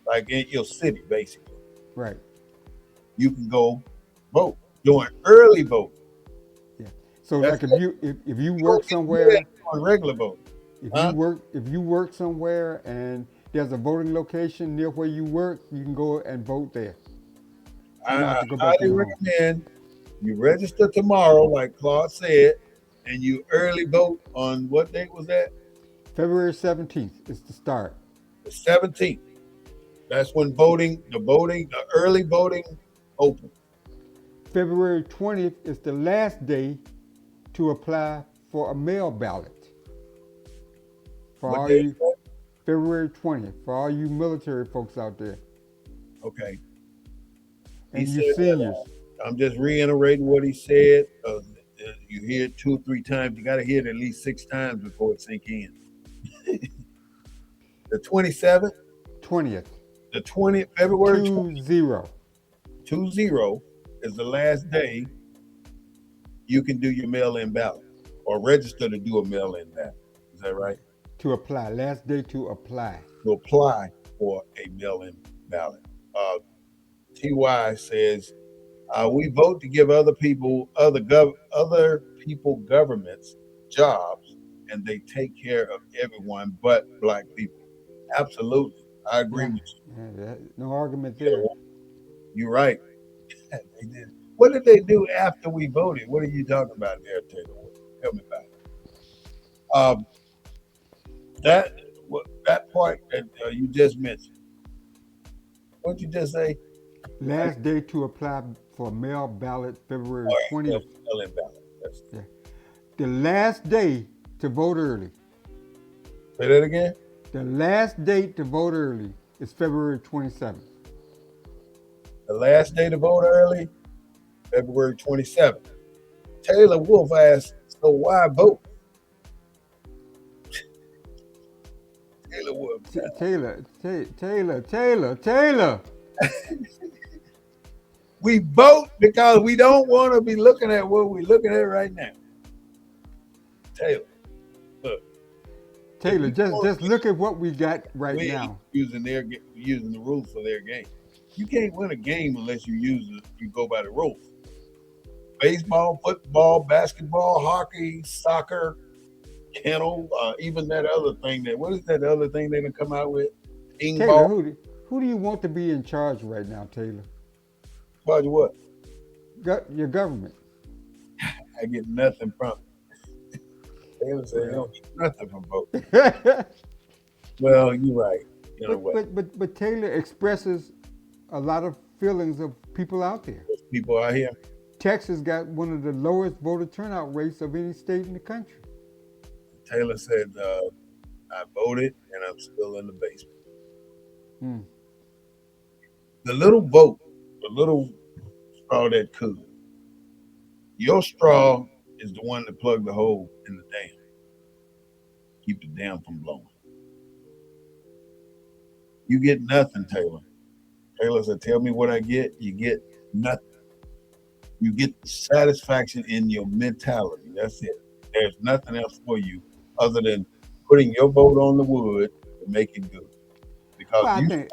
like in your city, basically, Right. you can go vote. Doing early voting. Yeah. So That's like it. if you You don't work get to do that somewhere, on regular voting. Huh? if you work somewhere and there's a voting location near where you work, you can go and vote there. You don't have I to go back to highly your home. recommend you register tomorrow, like Claude said, and you early vote on what date was that? February 17th is the start. The 17th. That's when the early voting opens. February 20th is the last day to apply for a mail ballot. For What all day is you that? February 20th, for all you military folks out there Okay. He and you said that. seniors. I'm just reiterating what he said. You hear it 2 or 3 times. You got to hear it at least 6 times before it sink in. The 27th, 20th, the 20th, February 20. 20 is the last day you can do your mail-in ballot or register to do a mail-in ballot. Is that right? To apply. Last day to apply. To apply for a mail-in ballot. Uh, Ty says we vote to give other people governments jobs, and they take care of everyone but black people. Absolutely, I agree Yeah, with no argument there. you. You're right. They did. What did they do after we voted? What are you talking about there, Taylor? Tell me about it. Um, that that part that you just mentioned. What you just say? I, Last day to apply for mail ballot all February right, 20th. mail-in ballot. Yeah. The last day to vote early. Say that again. The last date to vote early is February 27th. The last day to vote early, February 27th. Taylor Wolf asked, "So why vote?" Taylor Wolf. Taylor. We vote because we don't want to be looking at what we're looking at right now. Taylor, look. If Taylor, you just look at what we got right win now. using the rules for their game, you can't win a game unless you go by the rules. Baseball, football, basketball, hockey, soccer, kennel, even that other thing that what is that other thing they gonna come out with? Ping Taylor, ball. who do you want to be in charge right now, Taylor? Tell you what, Your government. I get nothing from it. Taylor said, "You Well, don't get nothing from voting." but, Well, you're right. In a way, but Taylor expresses a lot of feelings of people out there. there's people out here. Texas got one of the lowest voter turnout rates of any state in the country. Taylor said, "I voted and I'm still in the basement." Hmm. The little vote, the little straw that could. Your straw is the one that plugged the hole in the dam. Keep the dam from blowing. You get nothing, Taylor. Taylor said, "Tell me what I get." You get nothing. You get satisfaction in your mentality. That's it. There's nothing else for you other than putting your vote on the wood to make it good. Because Well, you,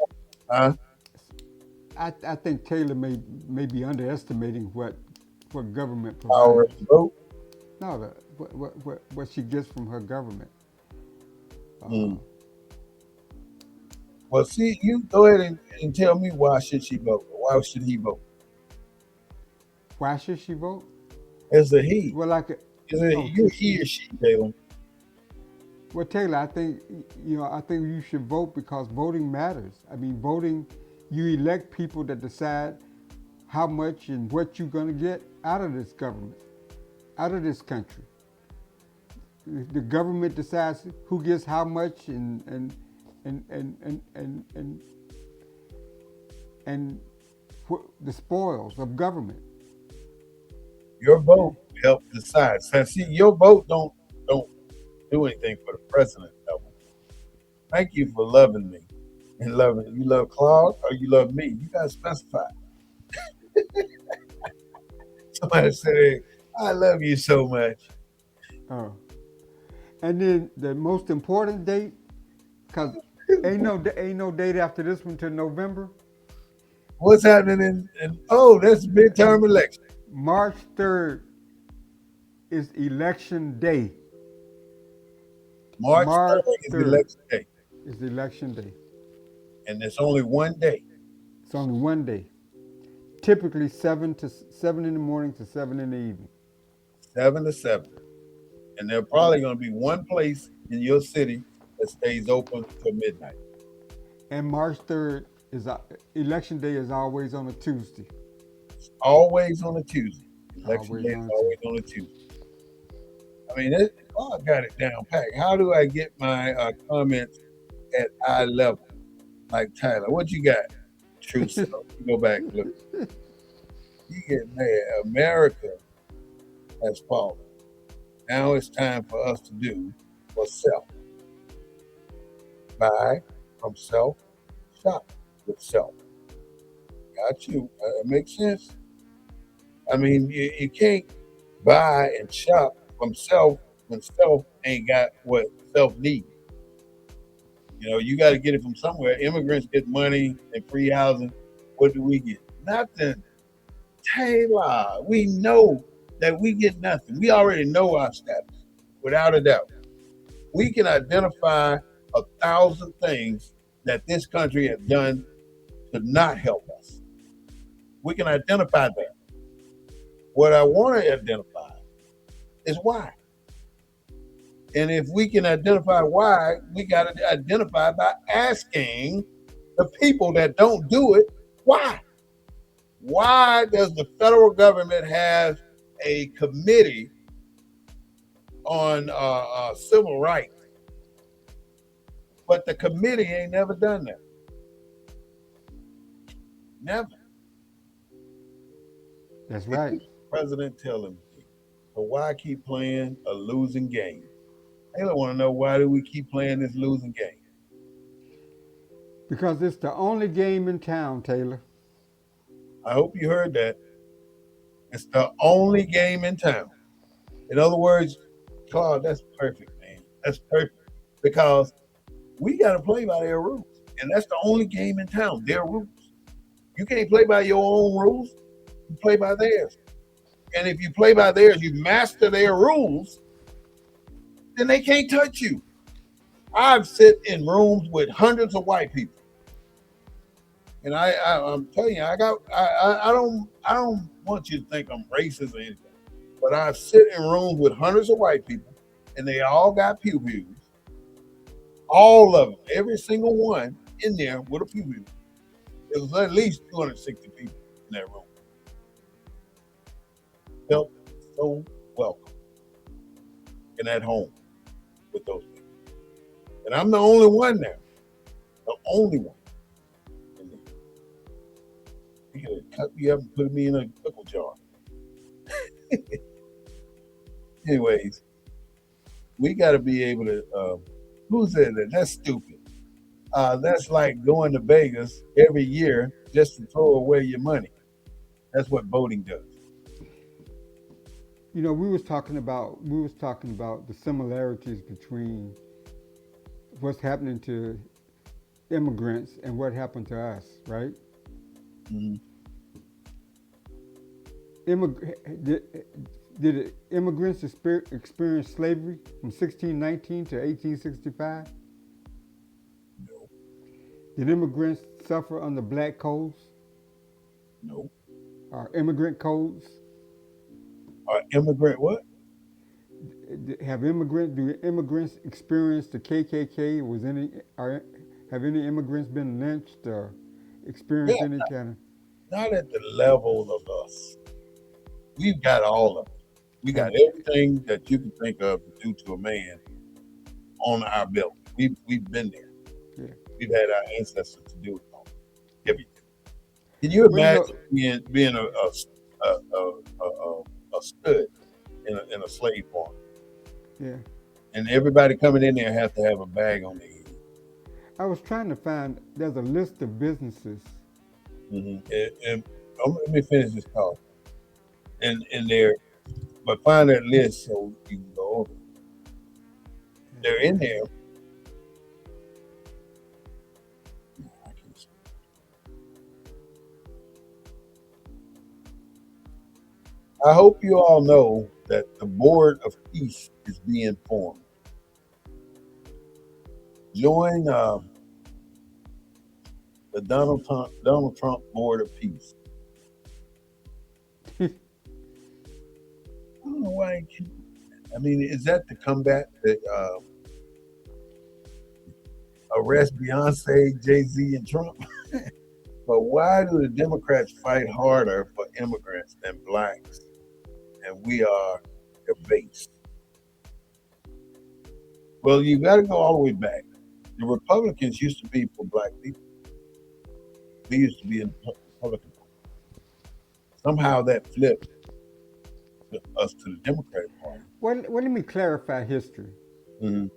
huh? I think Taylor may be underestimating what government Power of provides. the vote. No, what she gets from her government. Uh, Mm. Well, see, you go ahead and tell me why should she vote? Why should he vote? why should she vote? It's a he. Well, like, Is it oh, you, he or she, Taylor? well, Taylor, I think I think you should vote because voting matters. I mean, voting, you elect people that decide how much and what you're going to get out of this government, out of this country. The government decides who gets how much and the spoils of government. Your Okay. vote help decide. So see, your vote don't do anything for the president. Though. Thank you for loving me and loving. You love Claude or you love me. You gotta specify. Somebody say, "I love you so much." Oh, and then the most important date, cause ain't no date after this one till November. What's happening in oh, that's midterm election. March 3rd is election day. March March 3rd is 3rd election day, is election day. and there's only one day, It's only one day. Typically 7 in the morning to 7 in the evening. 7 to 7, and there's probably going to be one place in your city that stays open till midnight. And March 3rd is election day is always on a Tuesday. It's always on a Tuesday. Election day Always is on a always Tuesday. on a Tuesday. I mean, oh, I got it down pat. How do I get my comments at eye level? Like Tyler, what you got? True self. You go back and look. You get mad. America has fallen. Now it's time for us to do for self. Buy from self, shop with self. Got you. It makes sense. I mean, you can't buy and shop from self when self ain't got what self needs. You know, you got to get it from somewhere. Immigrants get money and free housing. What do we get? Nothing. Taylor, we know that we get nothing. We already know our status, without a doubt. We can identify 1,000 things that this country has done to not help us. We can identify that. What I want to identify is why. And if we can identify why, we got to identify by asking the people that don't do it why. Why does the federal government have a committee on civil rights, but the committee ain't never done that? Never. That's It right. keeps the president telling me. So why keep playing a losing game? They don't want to know why do we keep playing this losing game. Because it's the only game in town, Taylor. I hope you heard that. It's the only game in town. In other words, Claude, that's perfect, man. That's perfect because we got to play by their rules, and that's the only game in town. Their rules. You can't play by your own rules. You play by theirs. And if you play by theirs, you master their rules, then they can't touch you. I've sit in rooms with hundreds of white people, and I'm telling you, I don't want you to think I'm racist or anything, but I've sit in rooms with hundreds of white people, and they all got pew pews, all of them, every single one in there with a pew pew. There was at least 260 people in that room. Felt so welcome and at home with those people, and I'm the only one there, the only one. He could have cut me up and put me in a pickle jar. Anyways, we got to be able to. Who said that? That's stupid. That's like going to Vegas every year just to throw away your money. That's what voting does. We was talking about the similarities between what's happening to immigrants and what happened to us, right? Mm-hmm. Immig- Did immigrants experience slavery from 1619 to 1865? No, Did immigrants suffer under black codes no. or immigrant codes? Immigrant what? Do immigrants experience the KKK? Have any immigrants been lynched or Yeah, experienced any kind of? not at the level of us. We've got all of it. We Have, got everything that you can think of to do to a man on our belt. We've been there. yeah. We've had our ancestors to do it all. Everything. Can you Well, you know, imagine being a stud in a slave farm, yeah. and everybody coming in there has to have a bag on their head? I was trying to find. There's a list of businesses. And let me finish this call. And there, but find that list so you can go over. They're in there. I can see. I hope you all know that the Board of Peace is being formed. Join the Donald Trump Board of Peace. I don't know why. I mean, is that to combat the arrest Beyonce, Jay Z, and Trump? But why do the Democrats fight harder for immigrants than blacks? And we are the base. Well, you got to go all the way back. The Republicans used to be for black people. We used to be in the Republican Party. Somehow that flipped us to the Democratic Party. Let me clarify history. Mm-hmm.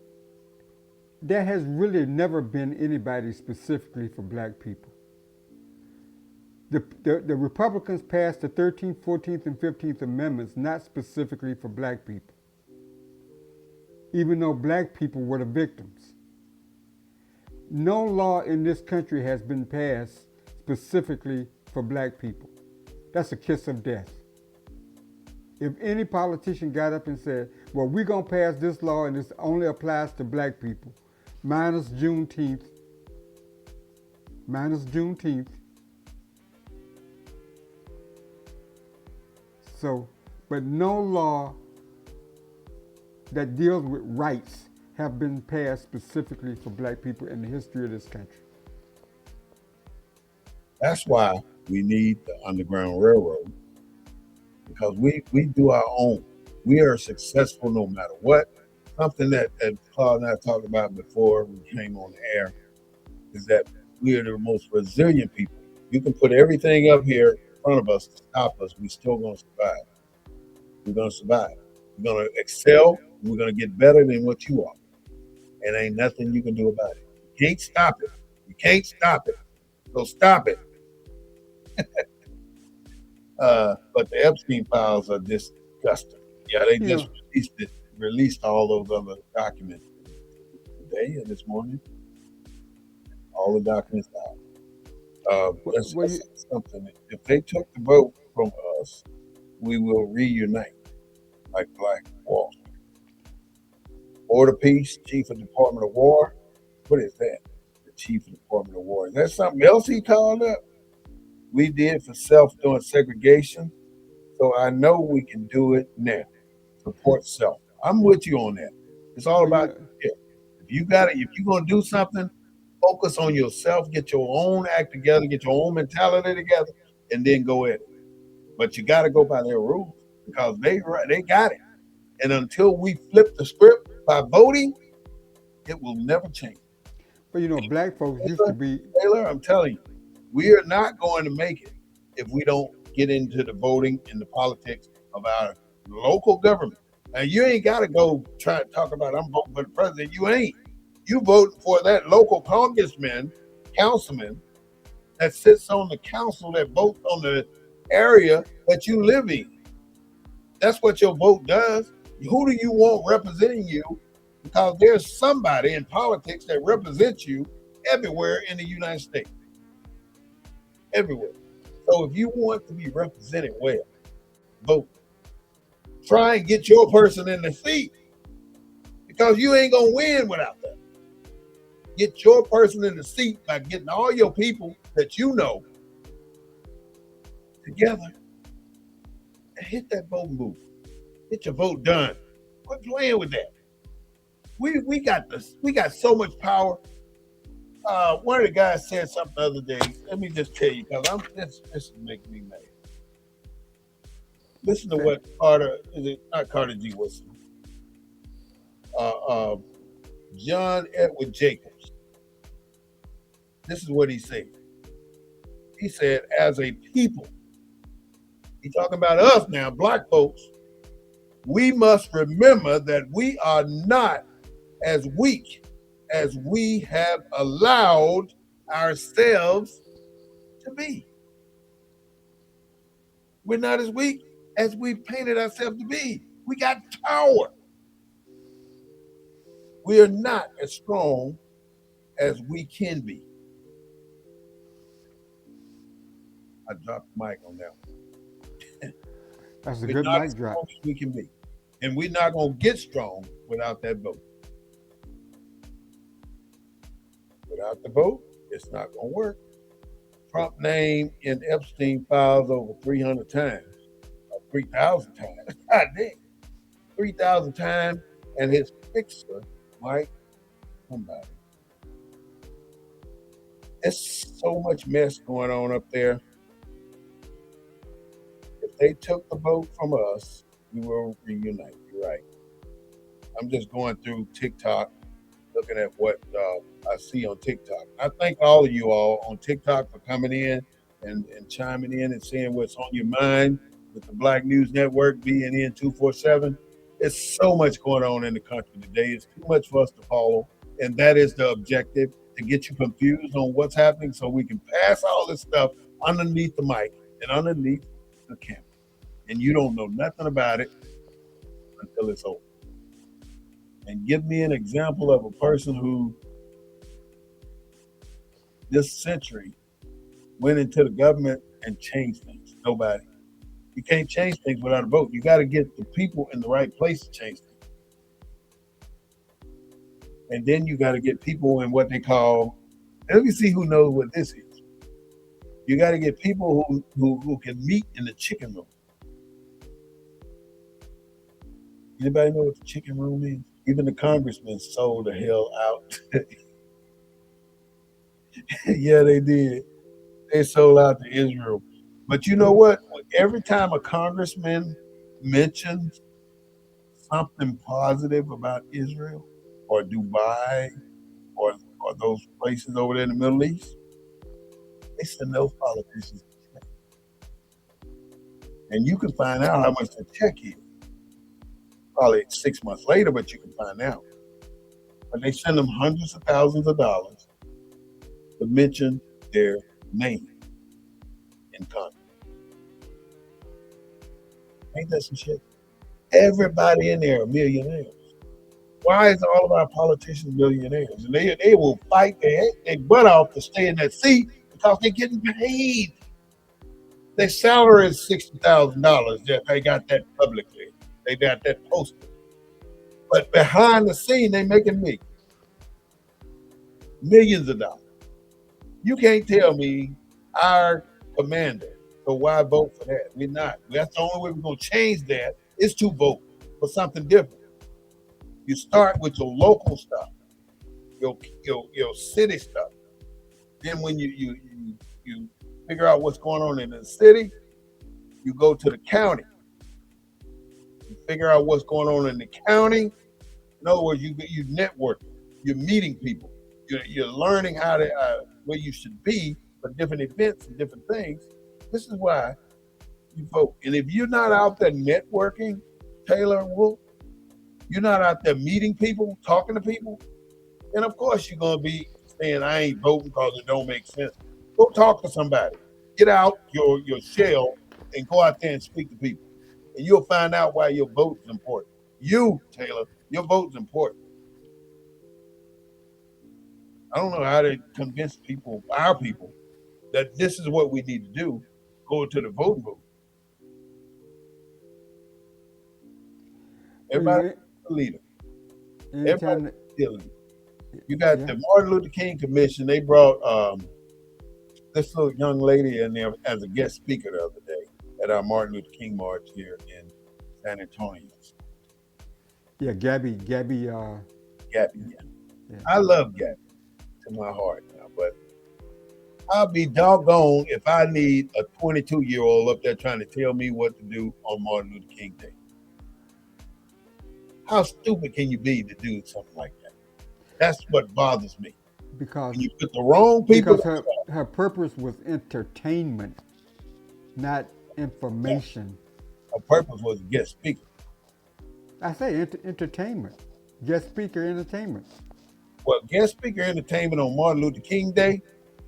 There has really never been anybody specifically for black people. The Republicans passed the 13th, 14th, and 15th Amendments not specifically for black people, even though black people were the victims. No law in this country has been passed specifically for black people. That's a kiss of death. If any politician got up and said, well, we're going to pass this law and this only applies to black people, minus Juneteenth, So, but no law that deals with rights have been passed specifically for black people in the history of this country. That's why we need the Underground Railroad, because we do our own. We are successful no matter what. Something that Claude and I talked about before we came on the air is that we are the most resilient people. You can put everything up here in front of us to stop us. We're still going to survive. We're going to survive. We're going to excel. We're going to get better than what you are. And ain't nothing you can do about it. You can't stop it. You can't stop it. So stop it. But the Epstein files are disgusting. Yeah, they You just know, released all those other documents today and this morning. All the documents out. Let's well, say something. If they took the vote from us, we will reunite like Black Wall Street. Board of Peace, Chief of Department of War. What is that? The Chief of Department of War. Is that something else he called up? We did for self doing segregation. So I know we can do it now. Support self. I'm with you on that. It's all well, you about know, you. If you got it, if you're gonna do something, focus on yourself, get your own act together, get your own mentality together, and then go at it. But you gotta go by their rules because they got it. And until we flip the script by voting, it will never change. black folks used to Taylor, be. Taylor, I'm telling you, we are not going to make it if we don't get into the voting and the politics of our local government. Now you ain't got to go try to talk about I'm voting for the president. You ain't. You voting for that local congressman, councilman that sits on the council that votes on the area that you live in. That's what your vote does. Who do you want representing you? Because there's somebody in politics that represents you everywhere in the United States. Everywhere. So if you want to be represented well, vote. try and get your person in the seat because you ain't gonna win without that. Get your person in the seat by getting all your people that you know together and hit that voting booth. Get your vote done. Quit playing with that. We got this. We got so much power. One of the guys said something the other day. Let me just tell you, because this is making me mad. Listen to Okay. what Carter is it not Carter G. Wilson? Uh, uh, John Edward Jacobs. This is what he said. He said, as a people, he's talking about us now, black folks, we must remember that we are not as weak as we have allowed ourselves to be. We're not as weak as we painted ourselves to be. We got power. We are not as strong as we can be. I dropped the mic on that one. That's a We're good not as mic drop. strong as we can be. And we're not going to get strong without that vote. Without the vote, it's not going to work. Trump name in Epstein files over 300 times, or 3,000 times. God damn. 3,000 times, and his fixer, Mike, somebody. There's so much mess going on up there. If they took the vote from us, we will reunite. You're right. I'm just going through TikTok, looking at what I see on TikTok. I thank all of you all on TikTok for coming in and chiming in and saying what's on your mind with the Black News Network, BNN 247. There's so much going on in the country today. It's too much for us to follow. And that is the objective, to get you confused on what's happening so we can pass all this stuff underneath the mic and underneath the camera. And you don't know nothing about it until it's over. And give me an example of a person who this century went into the government and changed things. Nobody. You can't change things without a vote. You got to get the people in the right place to change things. And then you got to get people in what they call, let me see who knows what this is. You got to get people who can meet in the chicken room. Anybody know what the chicken room is? Even the congressmen sold the hell out. Yeah, they did. They sold out to Israel. But you know what? Every time a congressman mentions something positive about Israel or Dubai or those places over there in the Middle East, they send those politicians a check. And you can find out how much the check is. Probably 6 months later, but you can find out. But they send them hundreds of thousands of dollars to mention their name in Congress. Ain't that some shit? Everybody in there are millionaires. Why is all of our politicians millionaires? And they will fight their butt off to stay in that seat because they're getting paid. Their salary is $60,000. They got that publicly. They got that posted. But behind the scene, they making millions of dollars. You can't tell me our commander. So why vote for that? We're not. That's the only way we're gonna change that is to vote for something different. You start with your local stuff, your city stuff. Then when you figure out what's going on in the city, you go to the county. You figure out what's going on in the county. In other words, you networking. You're meeting people. You're learning how to where you should be for different events and different things. This is why you vote. And if you're not out there networking, Taylor Wolf, you're not out there meeting people, talking to people, then of course you're gonna be saying I ain't voting because it don't make sense. Go talk to somebody. Get out your shell and go out there and speak to people. And you'll find out why your vote is important. You, Taylor, your vote is important. I don't know how to convince people, our people, that this is what we need to do. Go to the voting booth. Everybody Well, a leader. Everybody anytime that, a leader. You got yeah, the Martin Luther King Commission. They brought this little young lady in there as a guest speaker the other day at our Martin Luther King march here in San Antonio. yeah, Gabby, Gabby. yeah, Yeah. yeah. I love Gabby to my heart now, but I'll be doggone if I need a 22-year-old up there trying to tell me what to do on Martin Luther King Day. How stupid can you be to do something like that? That's what bothers me. Because When you put the wrong people, because her purpose was entertainment, not information. her purpose was to guest speaker. I say entertainment, guest speaker entertainment. Well, guest speaker entertainment on Martin Luther King Day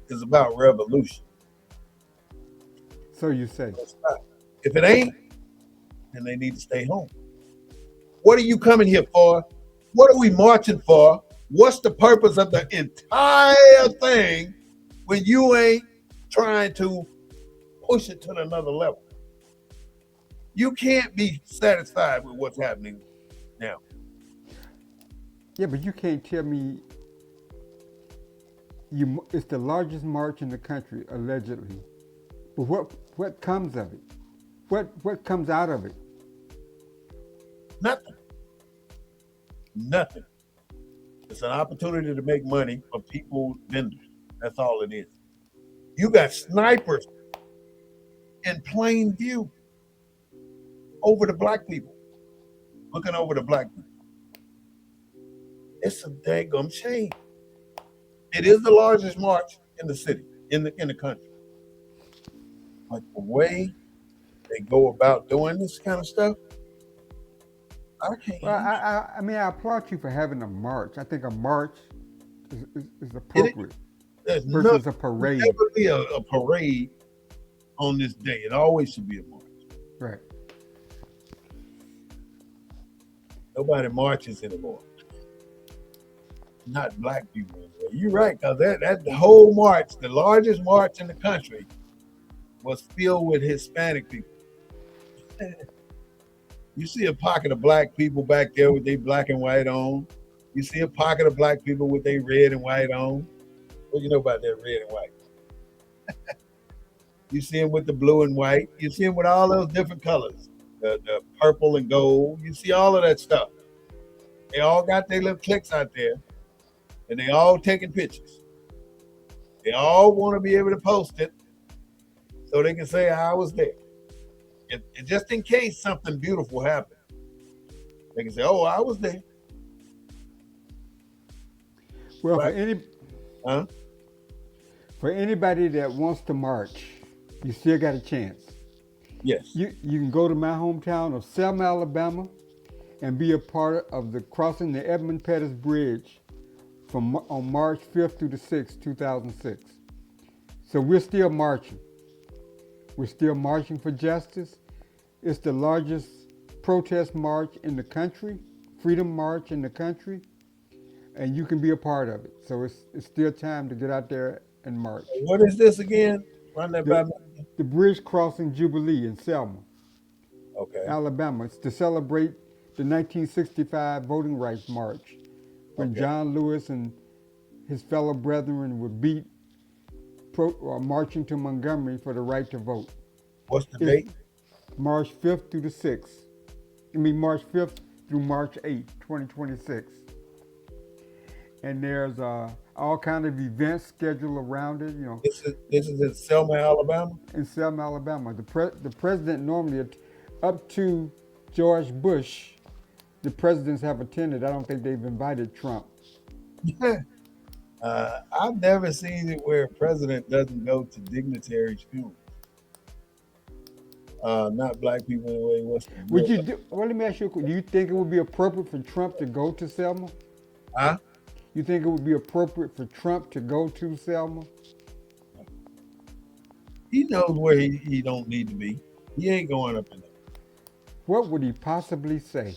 is about revolution. So you say. It's not. If it ain't, then they need to stay home. What are you coming here for? What are we marching for? What's the purpose of the entire thing when you ain't trying to push it to another level? You can't be satisfied with what's happening now. Yeah, but you can't tell me it's the largest march in the country allegedly. But what comes of it? What comes out of it? Nothing. Nothing. It's an opportunity to make money for people, vendors. That's all it is. You got snipers in plain view over the black people, looking over the black people. It's a daggum shame. It is the largest march in the city, in the country. But the way they go about doing this kind of stuff, I can't. Well, I mean, I applaud you for having a march. I think a march is It, appropriate there's no versus a should parade. never be a parade on this day. It always should be a march. Right. Nobody marches anymore. Not black people anymore. You're right, because that the whole march, the largest march in the country, was filled with Hispanic people. You see a pocket of black people back there with their black and white on. You see a pocket of black people with their red and white on. What do you know about that red and white? You see them with the blue and white. You see them with all those different colors, the purple and gold. You see all of that stuff. They all got their little cliques out there, and they all taking pictures. They all want to be able to post it so they can say I was there. If just in case something beautiful happened, they can say, "Oh, I was there." Well, Right? Huh? for anybody that wants to march, you still got a chance. Yes. You can go to my hometown of Selma, Alabama, and be a part of the crossing the Edmund Pettus Bridge from on March 5th through the 6th, 2006. So we're still marching. We're still marching for justice. It's the largest protest march in the country, freedom march in the country, and you can be a part of it. So it's still time to get out there and march. What is this again? Run that by The, me. the Bridge Crossing Jubilee in Selma, Okay. Alabama. It's to celebrate the 1965 Voting Rights March when Okay. John Lewis and his fellow brethren were marching to Montgomery for the right to vote. What's the It's date? March 5th through the 6th. March 5th through March 8th, 2026. And there's all kind of events scheduled around it. This is in Selma, Alabama. In Selma, Alabama. The president normally, up to George Bush, the presidents have attended. I don't think they've invited Trump. I've never seen it where a president doesn't go to dignitaries' funerals. Not black people anyway. What's the Would deal? you do? Well, let me ask you. Do you think it would be appropriate for Trump to go to Selma? Huh? You think it would be appropriate for Trump to go to Selma? He knows where he don't need to be. He ain't going up in there. What would he possibly say?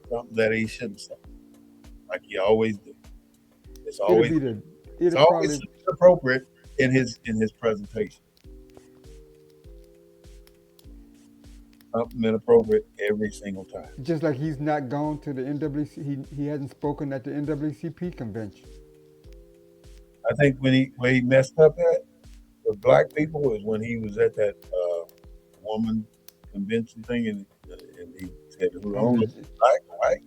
Something that he shouldn't say, like he always do. It's It'd always be the. it's It'd always probably. appropriate in his presentation. inappropriate every single time. Just like he's not gone to the NWC, he hasn't spoken at the NWCP convention. I think when he messed up at with black people was when he was at that woman convention thing, and he said, "Who On don't look black, white?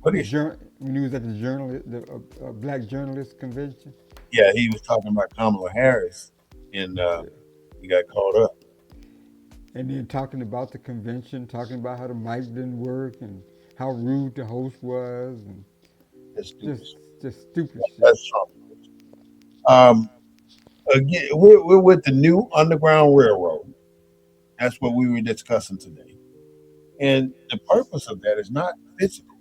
What is?" when he was at the journalist, the black journalist convention. Yeah, he was talking about Kamala Harris, and Yeah. he got caught up. And then talking about the convention, talking about how the mic didn't work and how rude the host was, and That's stupid. just just stupid shit. That's Trump. Um, again, we're with the new Underground Railroad. That's what we were discussing today. And the purpose of that is not physical,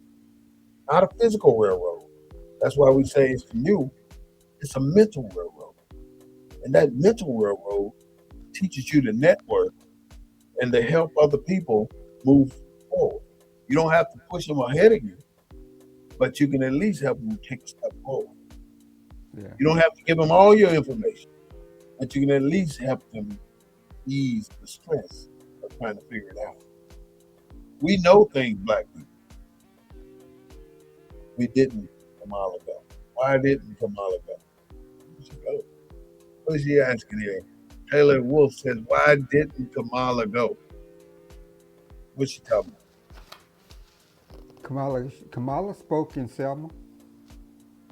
not a physical railroad. That's why we say it's new. It's a mental railroad. And that mental railroad teaches you to network and to help other people move forward. You don't have to push them ahead of you, but you can at least help them take a step forward. Yeah. You don't have to give them all your information, but you can at least help them ease the stress of trying to figure it out. We know things, black people. We didn't Kamala go. Why didn't Kamala go? Where'd she go? What is she asking here? Taylor Wolf says, why didn't Kamala go? What's she talking about? Kamala spoke in Selma.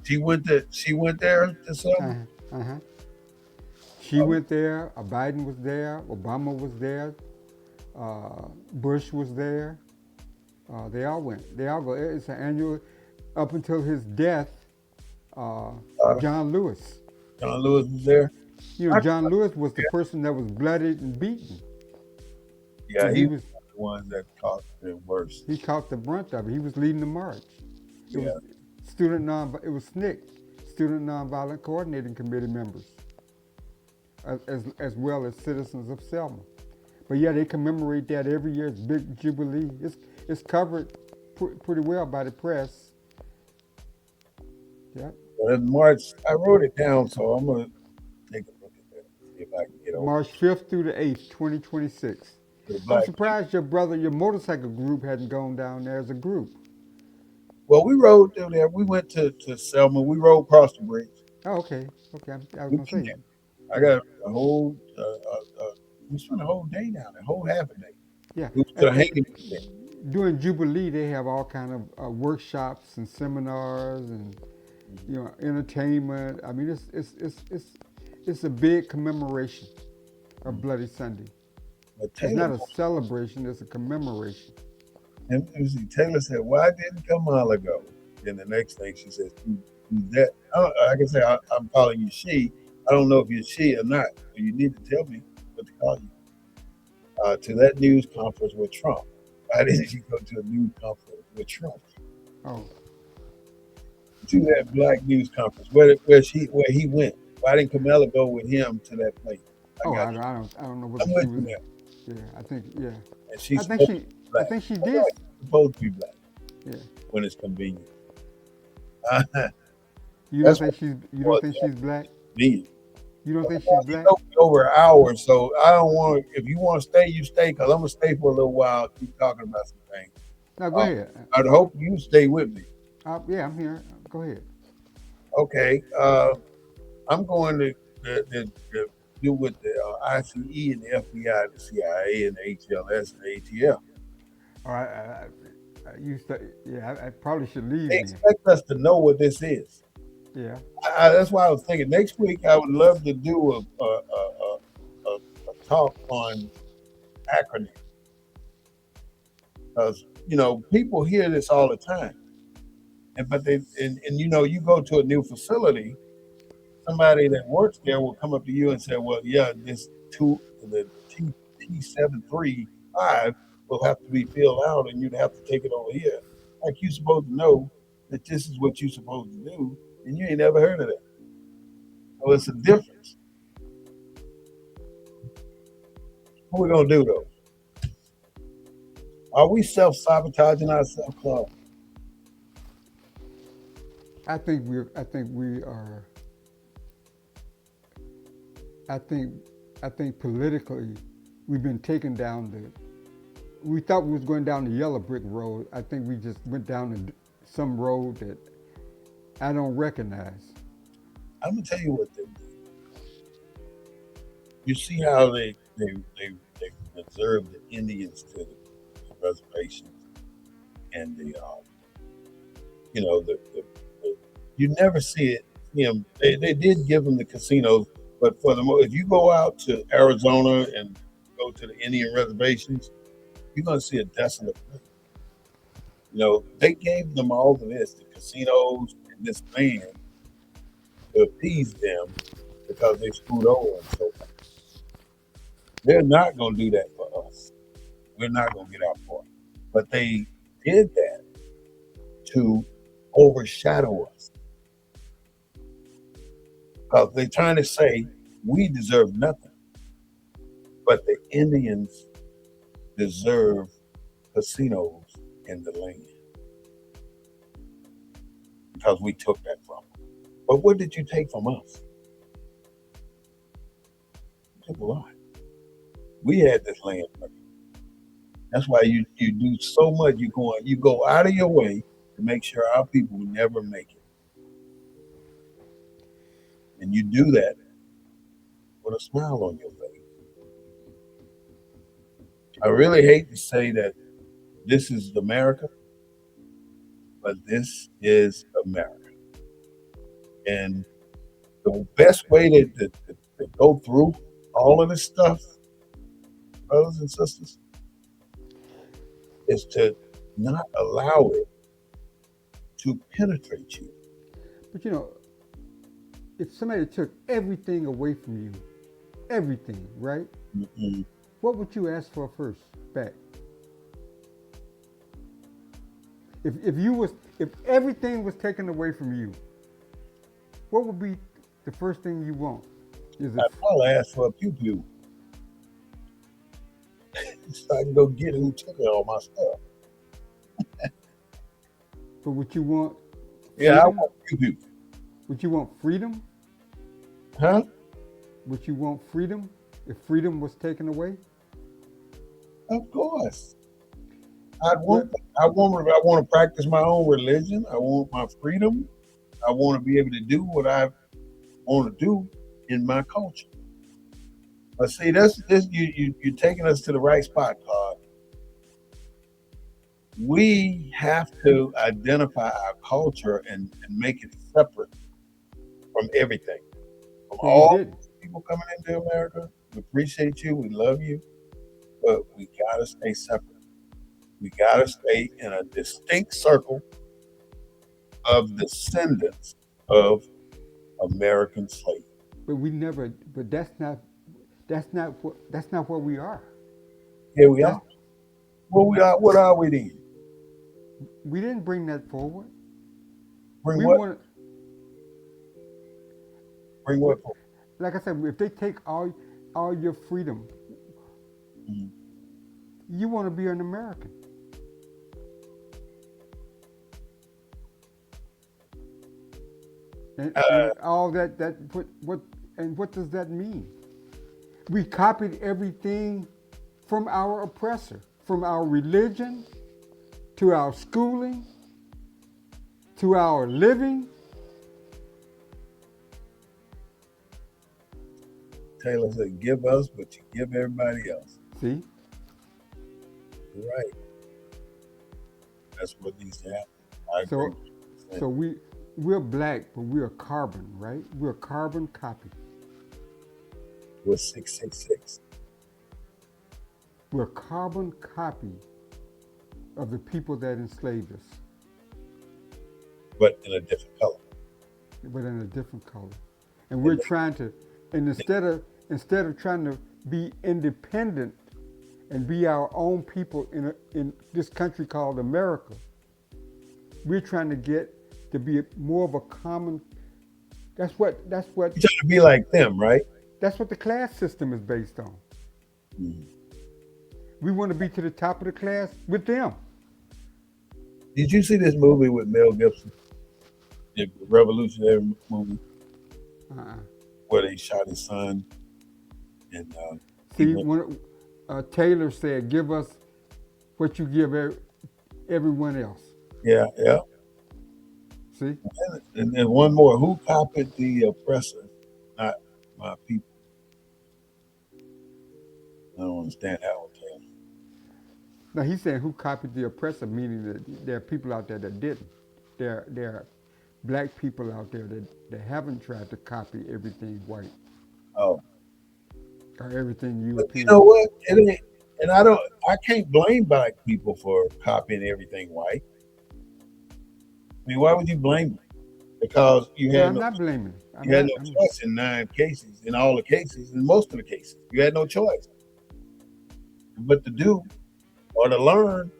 She went there to Uh Selma? huh. Uh-huh. She went there. Biden was there. Obama was there. Bush was there. They all went. They all go. It's an annual, up until his death. Uh, Uh, John Lewis. John Lewis was there? You know, John Lewis was the person that was bloodied and beaten. Yeah, Yeah, he was the one that caught the worst. he caught the brunt of it. He was leading the march. It was Yeah. it was SNCC, Student Nonviolent Coordinating Committee members, as well as citizens of Selma. But yeah, they commemorate that every year. It's big jubilee. It's covered pretty well by the press. Yeah. Well, in March, I wrote it down, so I'm going to take a look at that, see if I can get over March 5th through the 8th, 2026. to the I'm black people. surprised your motorcycle group hadn't gone down there as a group. Well, we rode through there. We went to Selma. We rode across the bridge. Oh, okay. Okay. I was We've going to been say, there. I got a whole, we spent a whole day down there, a whole half a day. yeah. We went to the hanging event. During Jubilee, they have all kind of workshops and seminars and entertainment. I mean, it's a big commemoration of Bloody Sunday. But It's Taylor, not a celebration; it's a commemoration. Taylor said, "Why didn't Kamala go?" Then the next thing she says, "Who's that?" I can say I'm calling you she. I don't know if you're she or not. So you need to tell me what to call you. To that news conference with Trump. Why didn't she go to a news conference with Trump? Oh, To that black news conference where he went. Why didn't Kamala go with him to that place? I oh, got you. I don't know whether I'm she with you was. now. Yeah, yeah. And she's I think supposed to she, be I black. think she All did. right, she's supposed to be black Yeah. when it's convenient. That's what You don't was think she's black? convenient. You don't think she's You black? know we over an hour, so I don't want. If you want to stay, you stay. Cause I'm gonna stay for a little while. Keep talking about some things. No, go Um, ahead. I'd hope you stay with me. Yeah, I'm here. Go ahead. Okay. I'm going to do with the ICE and the FBI, the CIA, and the HLS and the ATL. All right. Yeah, I probably should leave They then. expect us to know what this is. Yeah. That's why I was thinking next week I would love to do a talk on acronyms because people hear this all the time, and you go to a new facility, somebody that works there will come up to you and say, well, yeah, the T735 will have to be filled out, and you'd have to take it over here. Like you're supposed to know that this is what you're supposed to do, and you ain't never heard of that. So it's a difference. What we gonna do though? Are we self-sabotaging ourselves, Claude? I think we are. I think politically, we've been taken down we thought we was going down the yellow brick road. I think we just went down some road that I don't recognize. I'm gonna tell you what they did. You see how they reserved the Indians to the reservations and the you never see it. They did give them the casinos, but for the if you go out to Arizona and go to the Indian reservations, you're gonna see a desolate place. They gave them all of this, the casinos and this land to appease them because they screwed over them so much. They're not gonna do that for us. We're not gonna get our part. But they did that to overshadow us because they're trying to say we deserve nothing, but the Indians deserve casinos in the land because we took that from them. But what did you take from us? You took a lot. We had this land. That's why you do so much. You go out of your way to make sure our people will never make it, and you do that with a smile on your face. I really hate to say that this is America, but this is America. And the best way to go through all of this stuff, brothers and sisters, is to not allow it to penetrate you. But if somebody took everything away from you, everything, right? Mm-mm. What would you ask for first back? If everything was taken away from you, what would be the first thing you want? Is it I'd probably ask for a pew pew so I can go get who took all my stuff. but would you want Yeah, I freedom? want pew pew. Would you want freedom? Huh? Would you want freedom if freedom was taken away? Of course. I'd Well, want I want to practice my own religion. I want my freedom. I want to be able to do what I want to do in my culture. But see, this you're taking us to the right spot, Claude. We have to identify our culture and make it separate from everything. From well, we all didn't. people coming into America, we appreciate you, we love you, but we gotta stay separate. We gotta stay in a distinct circle of descendants of American slavery. But we never. But that's not what we are. Here we That's are. What are we then? we didn't bring that forward. Bring We what? want, Bring what for? like I said, if they take all your freedom, Mhm. you want to be an American, and Uh, all that what does that mean? We copied everything from our oppressor, from our religion to our schooling to our living. Taylor said, "Give us, but you give everybody else." See, You're right. That's what needs to happen. I agree so with you. so we're black, but we're carbon, right? We're a carbon copy. We're 666, We're a carbon copy of the people that enslaved us, but in a different color. but in a different color. And we're And trying to, and instead of trying to be independent and be our own people in this country called America, we're trying to get to be more of a common. That's what you're trying to be like them, right? the class system is based on. Mhm. We want to be to the top of the class with them. Did you see this movie with Mel Gibson, the revolutionary movie Uh-uh. where they shot his son and he See, went? when Taylor said, "Give us what you give everyone else. Yeah, yeah. See? And then one more. Who copied the oppressor? Not my people. I don't understand that one, Tim. Now he's saying who copied the oppressor, meaning that there are people out there that didn't. There are black people out there that haven't tried to copy everything white Oh, or everything but you know European. what? It ain't, and I don't. I can't blame black people for copying everything white. I mean, why would you blame them? Because No, I'm not blaming. I'm you had not. no I'm. choice in 9 cases, in all the cases, in most of the cases, you had no choice but to do or to learn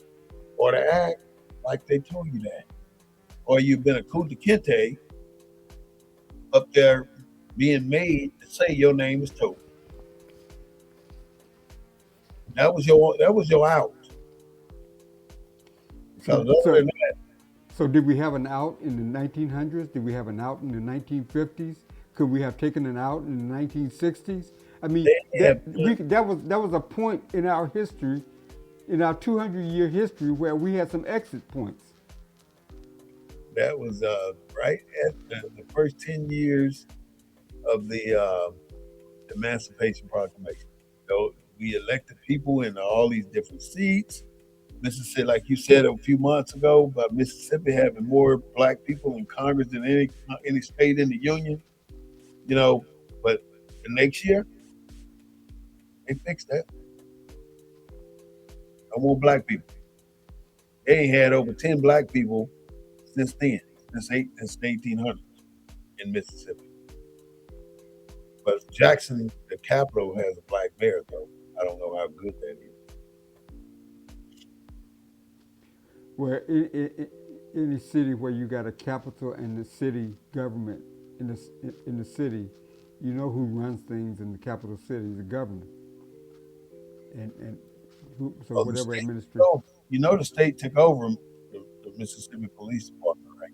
or to act like they told you that, or you've been a kunta kinte up there being made to say your name is Toby. That was your out. Because So other so than that, so did we have an out in the 1900s? Did we have an out in the 1950s? Could we have taken an out in the 1960s? I mean, they have that was a point in our history, in our 200-year history, where we had some exit points. that was right at the first 10 years of the Emancipation Proclamation. So we elected people in all these different seats. Mississippi, like you said a few months ago, about Mississippi having more black people in Congress than any state in the union. You know, but the next year they fixed that. No more black people. They ain't had over 10 black people since then, since the 1800s in Mississippi. But Jackson, the capital, has a black mayor though. I don't know how good that is. Where in a city where you got a capital and the city government in the city, you know who runs things in the capital city, the governor, and so Oh, the whatever state administration. took over. You know, the state took over the Mississippi Police Department, right?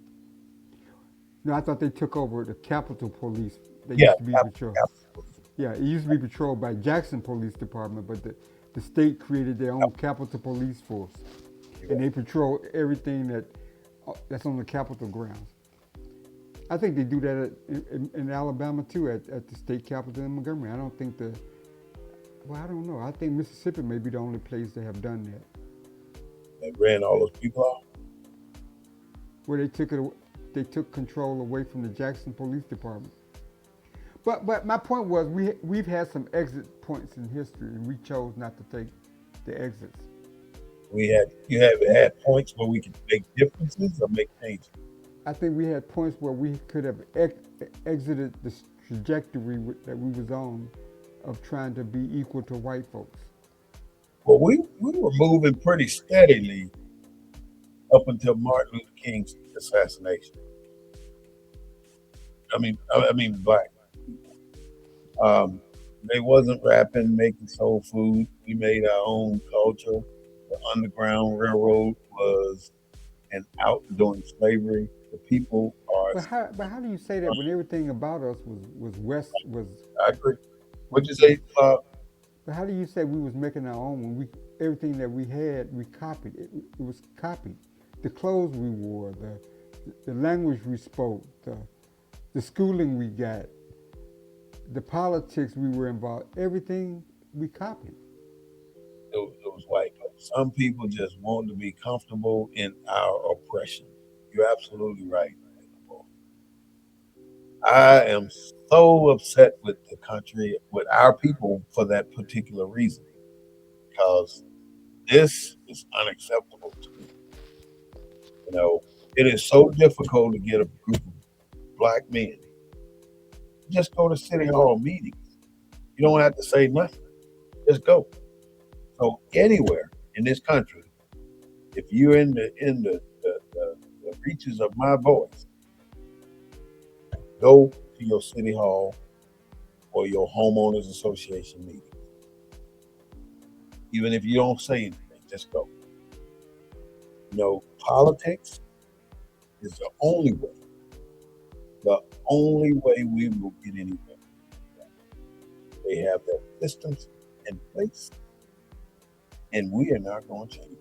No, I thought they took over the Capitol Police. They Yeah, used to be patrol. Yeah, it used to be patrolled by Jackson Police Department, but the state created their own Capitol Police Force, you're and right. they patrol everything that's on the Capitol grounds. I think they do that in Alabama too, at the state capitol in Montgomery. I don't think well, I don't know. I think Mississippi may be the only place they have done that, They ran all those people out. where they took control away from the Jackson Police Department. But my point was we've had some exit points in history, and we chose not to take the exits. You have had points where we could make differences or make changes. I think we had points where we could have exited the trajectory that we was on of trying to be equal to white folks. Well, we were moving pretty steadily up until Martin Luther King's assassination. I mean, black. They wasn't rapping, making soul food. We made our own culture. The Underground Railroad was an out during slavery. The people are. But how do you say that when everything about us was west was I agree. What'd was you say? but how do you say we was making our own when we everything that we had we copied it was copied, the clothes we wore, the language we spoke, the schooling we got, the politics we were involved, everything we copied. It was white. Some people just want to be comfortable in our oppression. You're absolutely right. I am so upset with the country, with our people for that particular reason, because this is unacceptable to me. You know, it is so difficult to get a group of black men. Just go to city hall meetings. You don't have to say nothing. Just go. So anywhere in this country, if you're in the reaches of my voice, go to your city hall or your homeowners association meeting. Even if you don't say anything, just go. Politics is the only way we will get anywhere. They have their systems in place, and we are not going to change.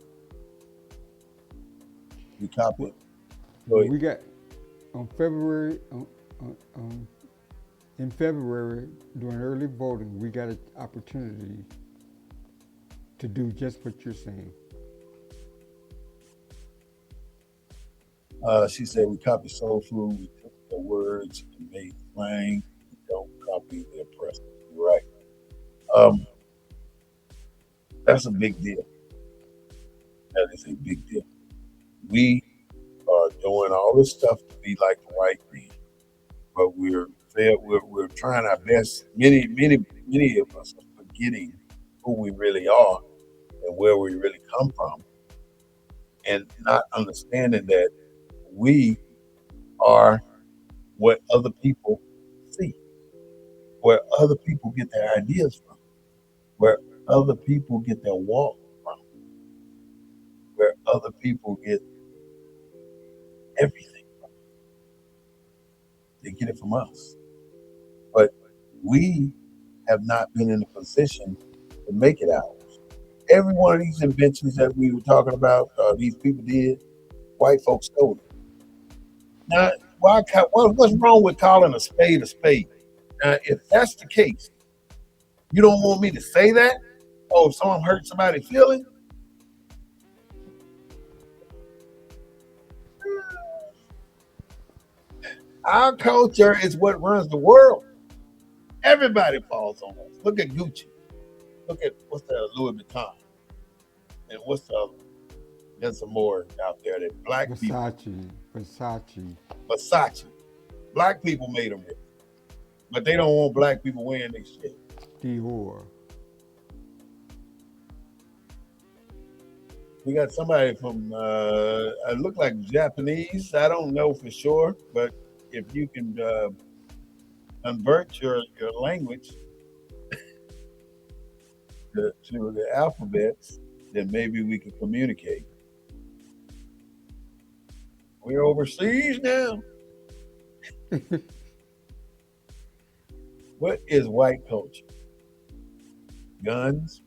We copied. Go Well, ahead. we got on February in February during early voting, we got an opportunity to do just what you're saying. She said we copy soul food. We took the words and made slang. We don't copy the oppressor. You're right. Um, that's a big deal. That is a big deal. We are doing all this stuff to be like the white man, but we're trying our best. Many of us are forgetting who we really are and where we really come from, and not understanding that we are what other people see, where other people get their ideas from, where other people get their walk from, where other people get everything. They get it from us. But we have not been in a position to make it ours. Every one of these inventions that we were talking about, these people did, white folks stole it. Now, what's wrong with calling a spade a spade? Now, if that's the case, you don't want me to say that? Oh, if someone hurt somebody's feeling? Our culture is what runs the world. Everybody falls on us. Look at Gucci. Look at what's that Louis Vuitton, and what's the other? There's some more out there that black people. Versace. Versace. Black people made them rich, but they don't want black people wearing their shit. Dior. We got somebody from it look like Japanese. I don't know for sure, but if you can convert your language to the alphabets, then maybe we can communicate. We're overseas now. What is white culture? Guns.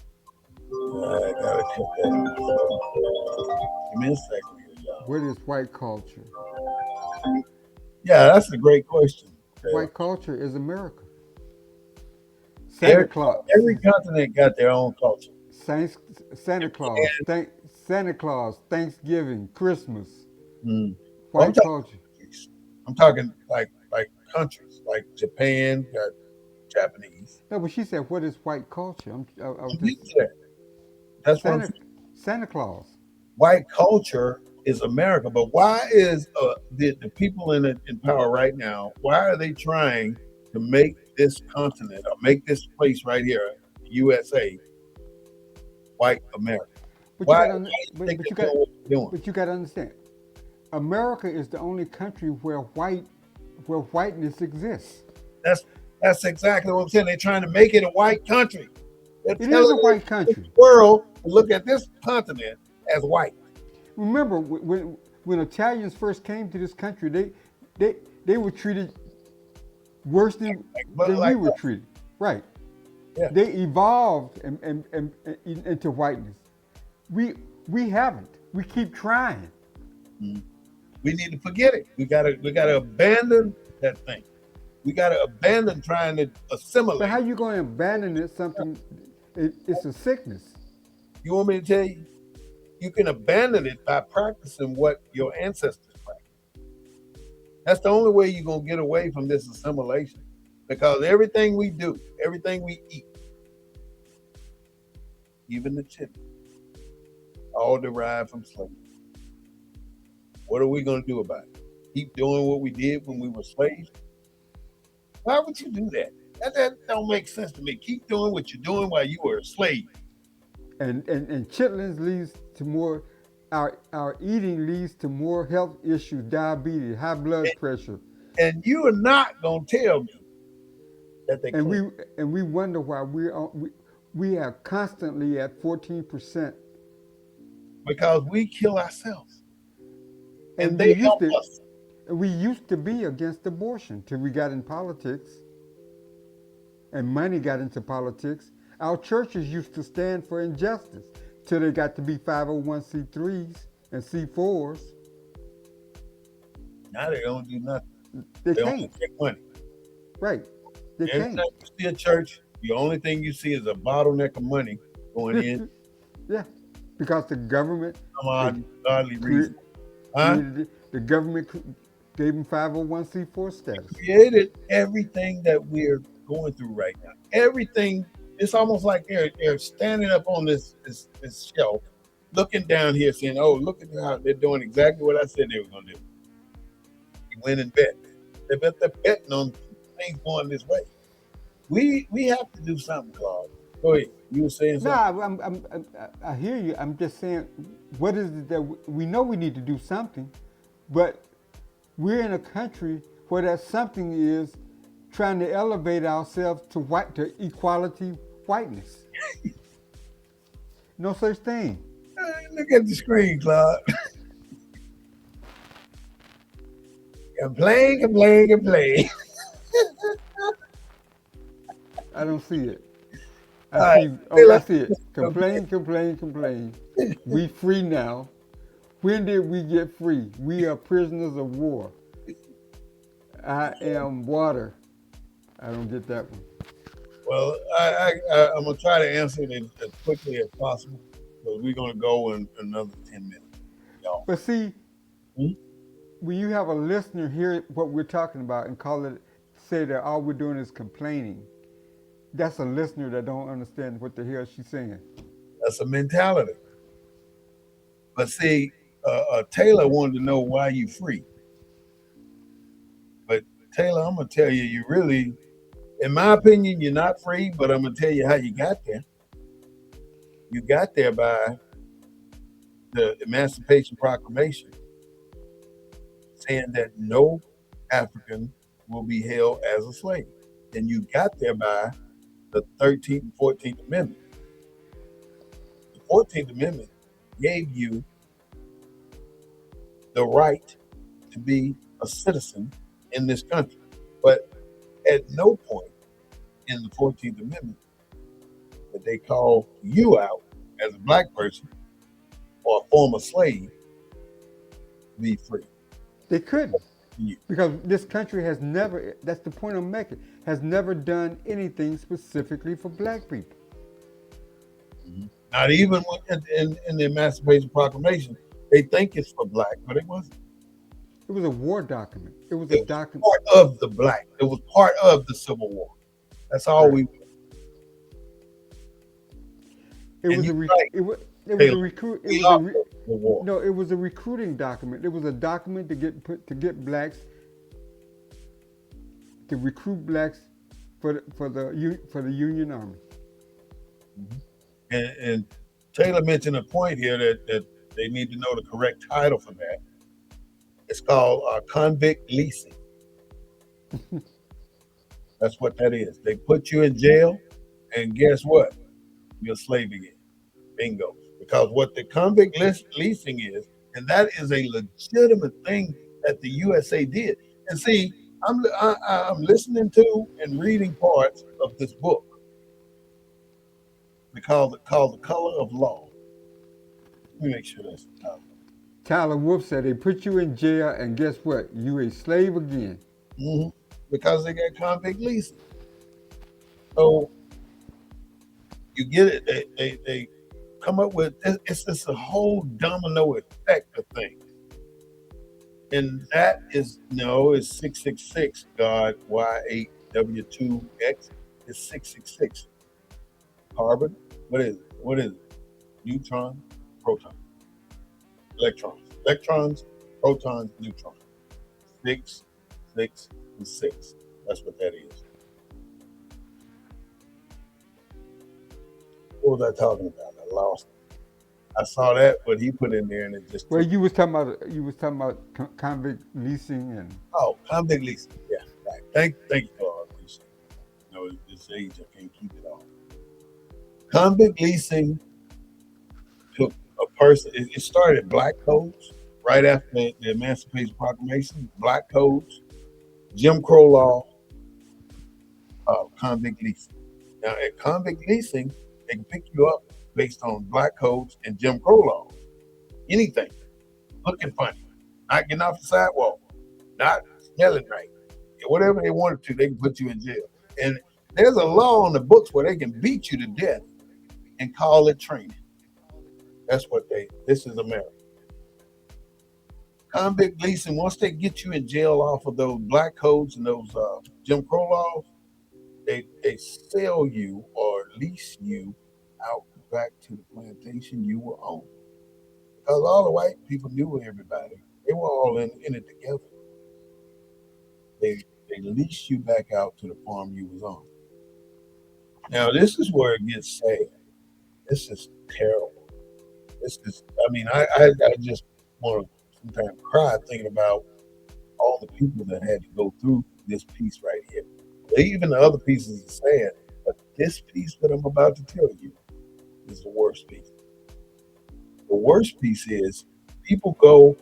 I gotta cut that. Give me a second here, y'all. What is white culture? Yeah, that's a great question. Okay. White culture is America. Santa Every, Claus. every continent got their own culture. Saints, Santa Claus. Santa Claus. Thanksgiving. Christmas. Mm. Well, I'm White talking culture. countries. I'm talking like countries, like Japan got Japanese. No, but she said, "What is white culture?" I was I'm just getting to that. That's what I'm Santa saying. Santa Claus. White culture is America, but why is the people in power right now? Why are they trying to make this continent or make this place right here, USA, white America? But you Why got do to, you think they're doing what they're doing? but you got to understand. America is the only country where whiteness exists. That's that's exactly what I'm saying. They're trying to make it a white country. They're It is a telling white the country. world to look at this continent as white. Remember when Italians first came to this country, they they were treated worse But than we like were us, treated. Right. yeah. They evolved into whiteness. We we haven't. We keep trying. Mm. We need to forget it. We gotta abandon that thing. We gotta abandon trying to But how assimilate. you going to abandon it? Something it's a sickness. You want me to tell you? You can abandon it by practicing what your ancestors practiced. That's the only way you're gonna get away from this assimilation. Because everything we do, everything we eat, even the chicken, all derived from slavery. What are we gonna do about it? Keep doing what we did when we were slaves? Why would you do that? That don't make sense to me. Keep doing what you're doing while you were a slave. And chitlins leads to more. Our eating leads to more health issues, diabetes, high blood pressure, And you are not gonna tell me that they and clean we wonder why we are constantly at 14%. because we kill ourselves and And they help us. we used to be against abortion till we got in politics and money got into politics. Our churches used to stand for injustice till they got to be 501c3s and C4s. Now they don't do nothing. They They only can't. take money. Right. They Anytime can't. you see a church, the only thing you see is a bottleneck of money going in. Yeah. Because the government, Some they odd, godly cre- reason. Huh? created it. The government gave them 501c4 status. Created everything that we're going through right now. Everything. It's almost like they're standing up on this shelf, looking down here, saying, "Oh, look at how they're doing exactly what I said they were going to do." You win and bet. They're betting on things going this way. We have to do something, Claude. Go ahead. You were saying No, something. I hear you. I'm just saying, what is it that we know we need to do something, but we're in a country where that something is trying to elevate ourselves to equality whiteness. No such thing. Look at the screen, Claude. Complain, complain, complain. I don't see it. I All right. see. Hey, Oh, I let's see it. complain. Complain, complain, complain. We free now. When did we get free? We are prisoners of war. I am water. I don't get that one. Well, I'm gonna try to answer it as quickly as possible because we're gonna go in another 10 minutes, y'all. But see, Hmm? when you have a listener hear what we're talking about and call it, say that all we're doing is complaining, that's a listener that don't understand what the hell she's saying. That's a mentality. But see, Taylor wanted to know why you free. But Taylor, I'm gonna tell you, you really, in my opinion, you're not free. But I'm gonna tell you how you got there. You got there by the Emancipation Proclamation, saying that no African will be held as a slave. And you got there by the 13th and 14th Amendment. The 14th Amendment gave you the right to be a citizen in this country. But at no point in the 14th Amendment did they call you out as a black person or a former slave to be free. They couldn't. You. Because this country has never, that's the point I'm making, has never done anything specifically for black people. Not even in the Emancipation Proclamation, they think it's for black, but it wasn't. It was a war document. It was a It was document. part of the black. It was part of the Civil War. That's all Right. we. It And was you're a right, it was a Taylor. recruit. It We was are a the war. no. It was a recruiting document. It was a document to get blacks to recruit blacks for the Union Army. And Taylor mentioned a point here that they need to know the correct title for that. It's called convict leasing. That's what that is. They put you in jail, and guess what? You're a slave again. Bingo. Because what the convict leasing is, and that is a legitimate thing that the USA did. And see, I'm listening to and reading parts of this book called The Color of Law. Let me make sure that's the title. Tyler Wolf said they put you in jail, and guess what? You a slave again. Mm-hmm. Because they got convict leasing. So you get it. They come up with it's just a whole domino effect of things. And that is no, it's 666 God Y8W2X is 666. Carbon, what is it? What is it? Neutron, proton, electrons. Electrons, protons, neutrons. Six, six, and six. That's what that is. What was I talking about? I lost it. I saw that, but he put in there and it just Well, took. you was talking about convict leasing and Oh, convict leasing. Yeah, right. Thank you, Claude. Appreciate it. You know, at this age, I can't keep it all. Convict leasing took a person. It started at black codes right after the Emancipation Proclamation. Black codes, Jim Crow law, convict leasing. Now, at convict leasing, they can pick you up based on black codes and Jim Crow laws. Anything, looking funny, not getting off the sidewalk, not smelling right, whatever they wanted to, they can put you in jail. And there's a law on the books where they can beat you to death and call it training. That's what they. This is America. Convict leasing. Once they get you in jail off of those black codes and those Jim Crow laws, they sell you or lease you out back to the plantation you were on. Because all the white people knew everybody. They were all in it together. They they lease you back out to the farm you was on. Now this is where it gets sad. This is terrible. This is I mean, I just want to sometimes cry thinking about all the people that had to go through this piece right here. Even the other pieces are sad, but this piece that I'm about to tell you is the worst piece. The worst piece is people go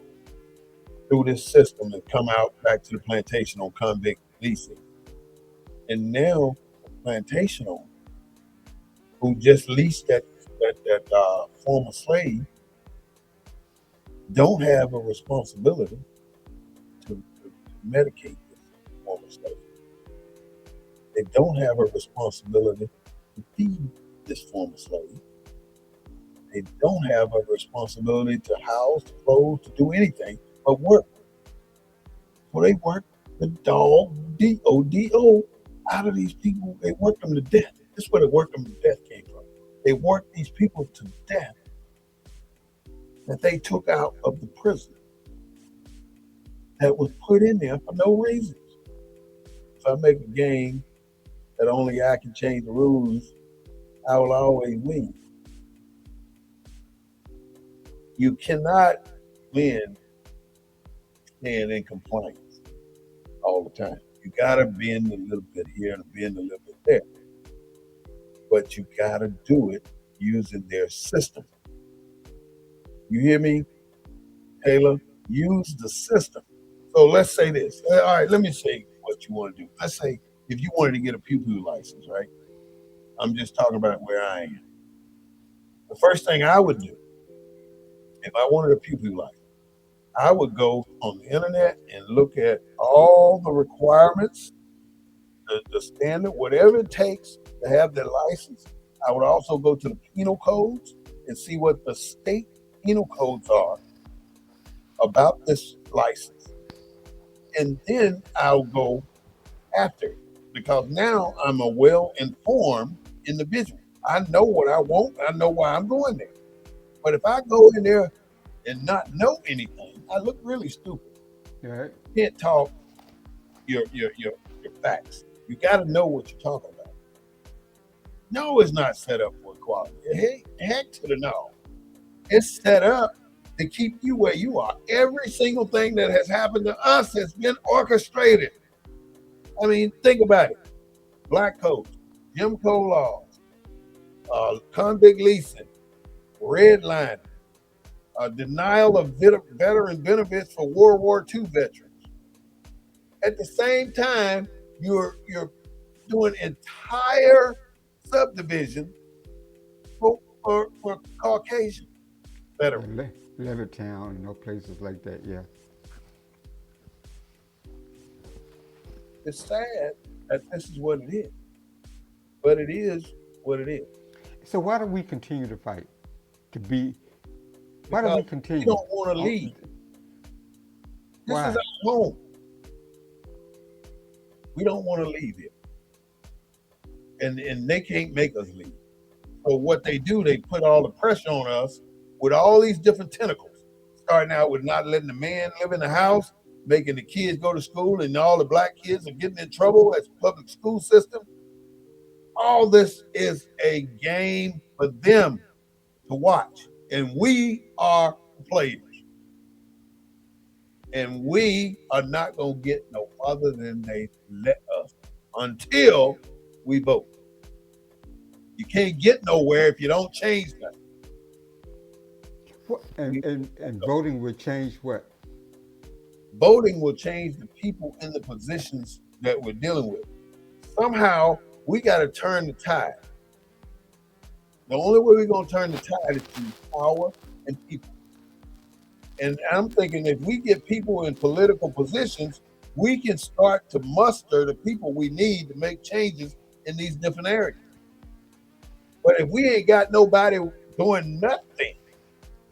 through this system and come out back to the plantation on convict leasing. And now the plantation owner who just leased that former slave don't have a responsibility to medicate this former slave. They don't have a responsibility to feed this former slave. They don't have a responsibility to house, to clothe, to do anything but work. So they work the dog D-O-D-O out of these people. They work them to death. This is where the work them to death came from. They worked these people to death that they took out of the prison that was put in there for no reasons. If I make a game that only I can change the rules, I will always win. You cannot win staying in compliance all the time. You gotta bend a little bit here and bend a little bit there. But you gotta do it using their system. You hear me, Taylor? Use the system. So let's say this. All right, let me say what you want to do. Let's say if you wanted to get a pew-pew license, right? I'm just talking about where I am. The first thing I would do if I wanted a pew-pew license, I would go on the internet and look at all the requirements, the standard, whatever it takes to have their license. I would also go to the penal codes and see what the state penal codes are about this license. And then I'll go after it because now I'm a well-informed individual. I know what I want. I know why I'm going there. But if I go in there and not know anything, I look really stupid. Yeah. You can't talk your facts. You got to know what you're talking about. No, it's not set up for equality. Heck to the no. It's set up to keep you where you are. Every single thing that has happened to us has been orchestrated. I mean, think about it. Black codes, Jim Crow laws, convict leasing, redlining, denial of veteran benefits for World War II veterans. At the same time, you're doing entire subdivision for Caucasian veterans. Levittown, places like that. Yeah. It's sad that this is what it is, but it is what it is. So why do we continue to fight? To be? Why do we Because we continue? don't want to leave. This is Why? our home. We don't want to leave it, and they can't make us leave. So what they do, they put all the pressure on us with all these different tentacles. Starting out with not letting the man live in the house, making the kids go to school, and all the black kids are getting in trouble as public school system. All this is a game for them to watch, and we are the players. And we are not going to get no other than they let us until we vote. You can't get nowhere if you don't change that. And voting would change what? Voting will change the people in the positions that we're dealing with. Somehow we got to turn the tide. The only way we're going to turn the tide is through power and people. And I'm thinking if we get people in political positions, we can start to muster the people we need to make changes in these different areas. But if we ain't got nobody doing nothing,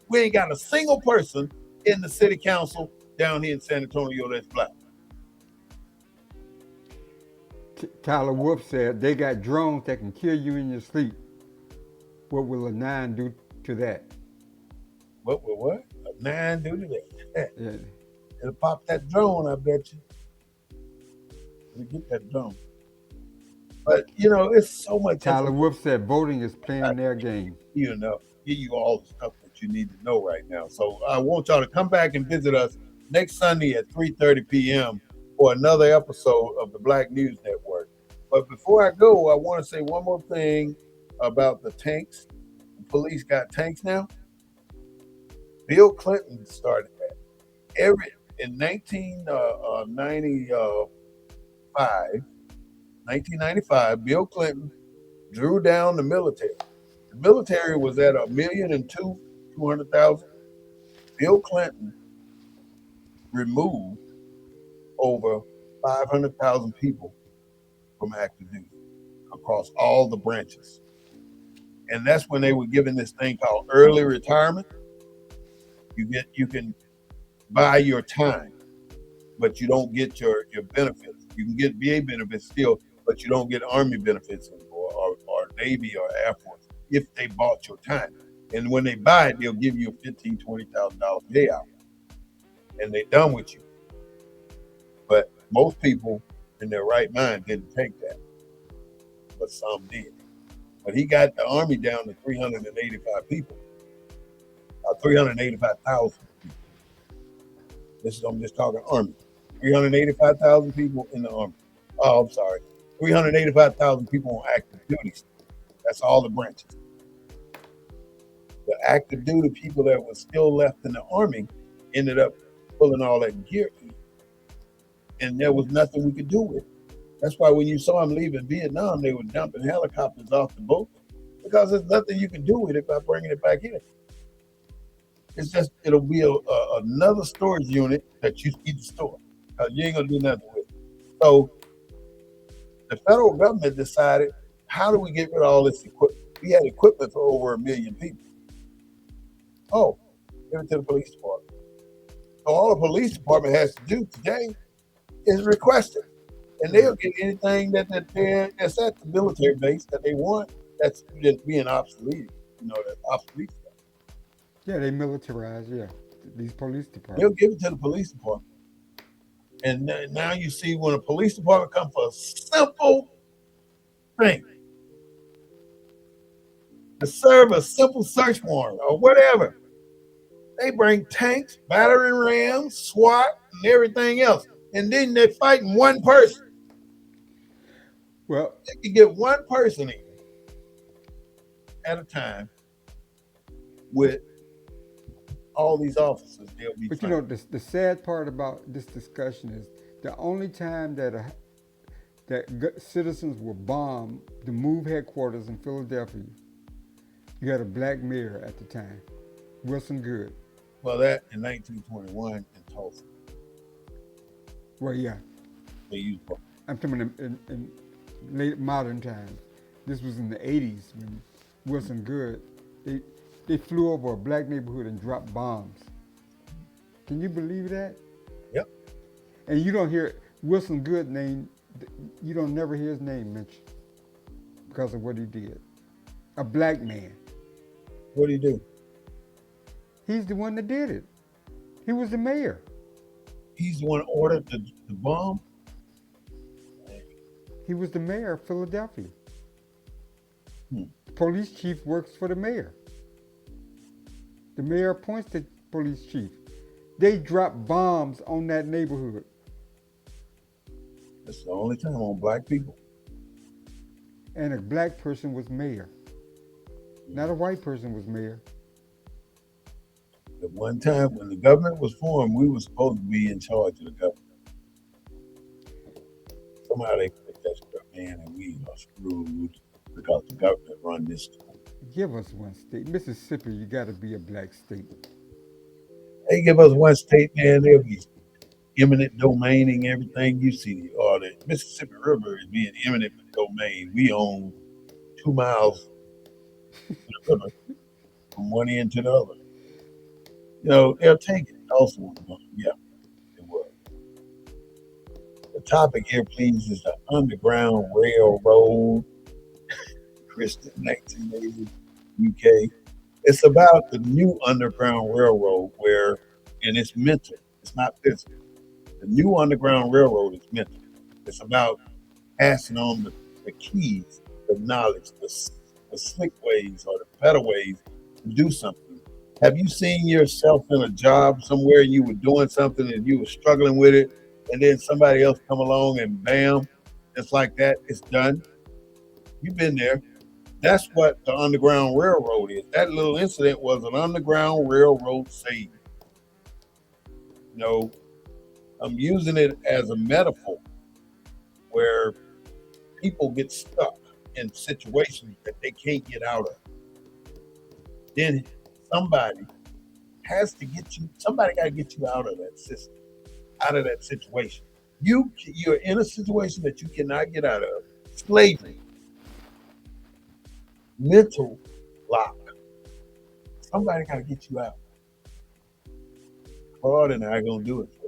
we ain't got a single person in the city council down here in San Antonio that's black. Tyler Wolf said they got drones that can kill you in your sleep. What will a nine do to that? What? A nine do to that? Yeah. It'll pop that drone, I bet you. It'll get that drone. But it's so much. Tyler Wolf said voting is playing their game. Give you all the stuff that you need to know right now. So I want y'all to come back and visit us next Sunday at 3:30 p.m. for another episode of the Black News Network. But before I go, I want to say one more thing about the tanks. The police got tanks now. Bill Clinton started that. In 1995, Bill Clinton drew down the military. The military was at 200,000. Bill Clinton removed over 500,000 people from active duty across all the branches. And that's when they were given this thing called early retirement. You can buy your time, but you don't get your benefits. You can get VA benefits still, but you don't get Army benefits or Navy or Air Force if they bought your time. And when they buy it, they'll give you a $15,000, $20,000 payout, and they're done with you. But most people in their right mind didn't take that, but some did. But he got the Army down to 385 people, 385,000 people. I'm just talking Army. 385,000 people in the Army. Oh, I'm sorry. 385,000 people on active duty. That's all the branches. The active duty people that were still left in the Army ended up pulling all that gear in. And there was nothing we could do with it. That's why when you saw them leaving Vietnam, they were dumping helicopters off the boat because there's nothing you can do with it by bringing it back in. It'll be another storage unit that you need to store because you ain't going to do nothing with it. So the federal government decided, how do we get rid of all this equipment? We had equipment for over 1 million people. Oh, give it to the police department. So all the police department has to do today is request it. And they'll get anything that's at the military base that they want that's just being obsolete. That's obsolete stuff. Yeah, they militarize, these police departments. They'll give it to the police department. And now you see when a police department comes for a simple thing, to serve a simple search warrant or whatever, they bring tanks, battering rams, SWAT, and everything else. And then they're fighting one person. Well, they can get one person in at a time with all these officers. They'll be. But the sad part about this discussion is the only time that citizens will bomb the MOVE headquarters in Philadelphia, you had a black mayor at the time, Wilson Good. Well, that in 1921 in Tulsa. Well, yeah. They used both. I'm talking in late modern times. This was in the 80s when Wilson Good, they flew over a black neighborhood and dropped bombs. Can you believe that? Yep. And you don't hear Wilson Good name, you don't never hear his name mentioned because of what he did. A black man. What did he do? He's the one that did it. He was the mayor. He's the one who ordered the bomb? He was the mayor of Philadelphia. The police chief works for the mayor. The mayor appoints the police chief. They drop bombs on that neighborhood. That's the only time on black people. And a black person was mayor. Not a white person was mayor. At one time when the government was formed, we were supposed to be in charge of the government. Some Somehow they put that stuff in, and we are screwed because the government run this stuff. Give us one state. Mississippi, you got to be a black state. They give us one state, man, they'll be eminent domaining everything you see. Or the Mississippi River is being eminent domain. We own 2 miles to the river from one end to the other. They'll take it. Also, yeah, it was. The topic here, please, is the Underground Railroad, Kristen, 1980, UK. It's about the new Underground Railroad and it's mental. It's not physical. The new Underground Railroad is mental. It's about passing on the keys, the knowledge, the slick ways or the better ways to do something. Have you seen yourself in a job somewhere and you were doing something and you were struggling with it, and then somebody else come along and bam, just like that, it's done? You've been there. That's what the Underground Railroad is. That little incident was an Underground Railroad saving. You know, I'm using it as a metaphor where people get stuck in situations that they can't get out of. Then somebody somebody got to get you out of that system, out of that situation. You're in a situation that you cannot get out of. Slavery, mental lock. Somebody got to get you out. Claude and I are going to do it for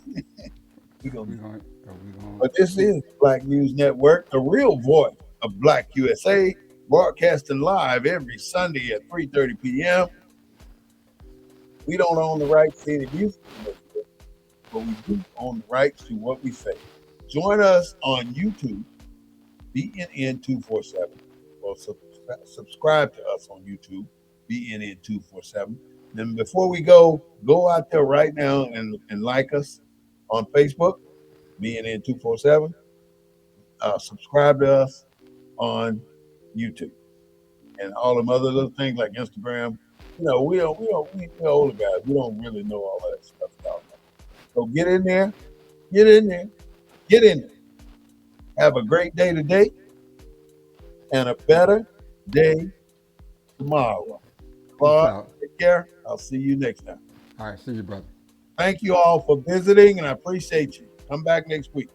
you. We're going to. But this is Black News Network, the real voice of Black USA, broadcasting live every Sunday at 3:30 p.m. We don't own the rights to any music, but we do own the rights to what we say. Join us on YouTube, BNN247, or subscribe to us on YouTube, BNN247. Then before we go out there right now and like us on Facebook, BNN247. Subscribe to us on YouTube and all them other little things like Instagram. We older guys. We don't really know all that stuff about that. So get in there, get in there, get in there. Have a great day today and a better day tomorrow. Claude, take care. I'll see you next time. All right, see you, brother. Thank you all for visiting, and I appreciate you. Come back next week.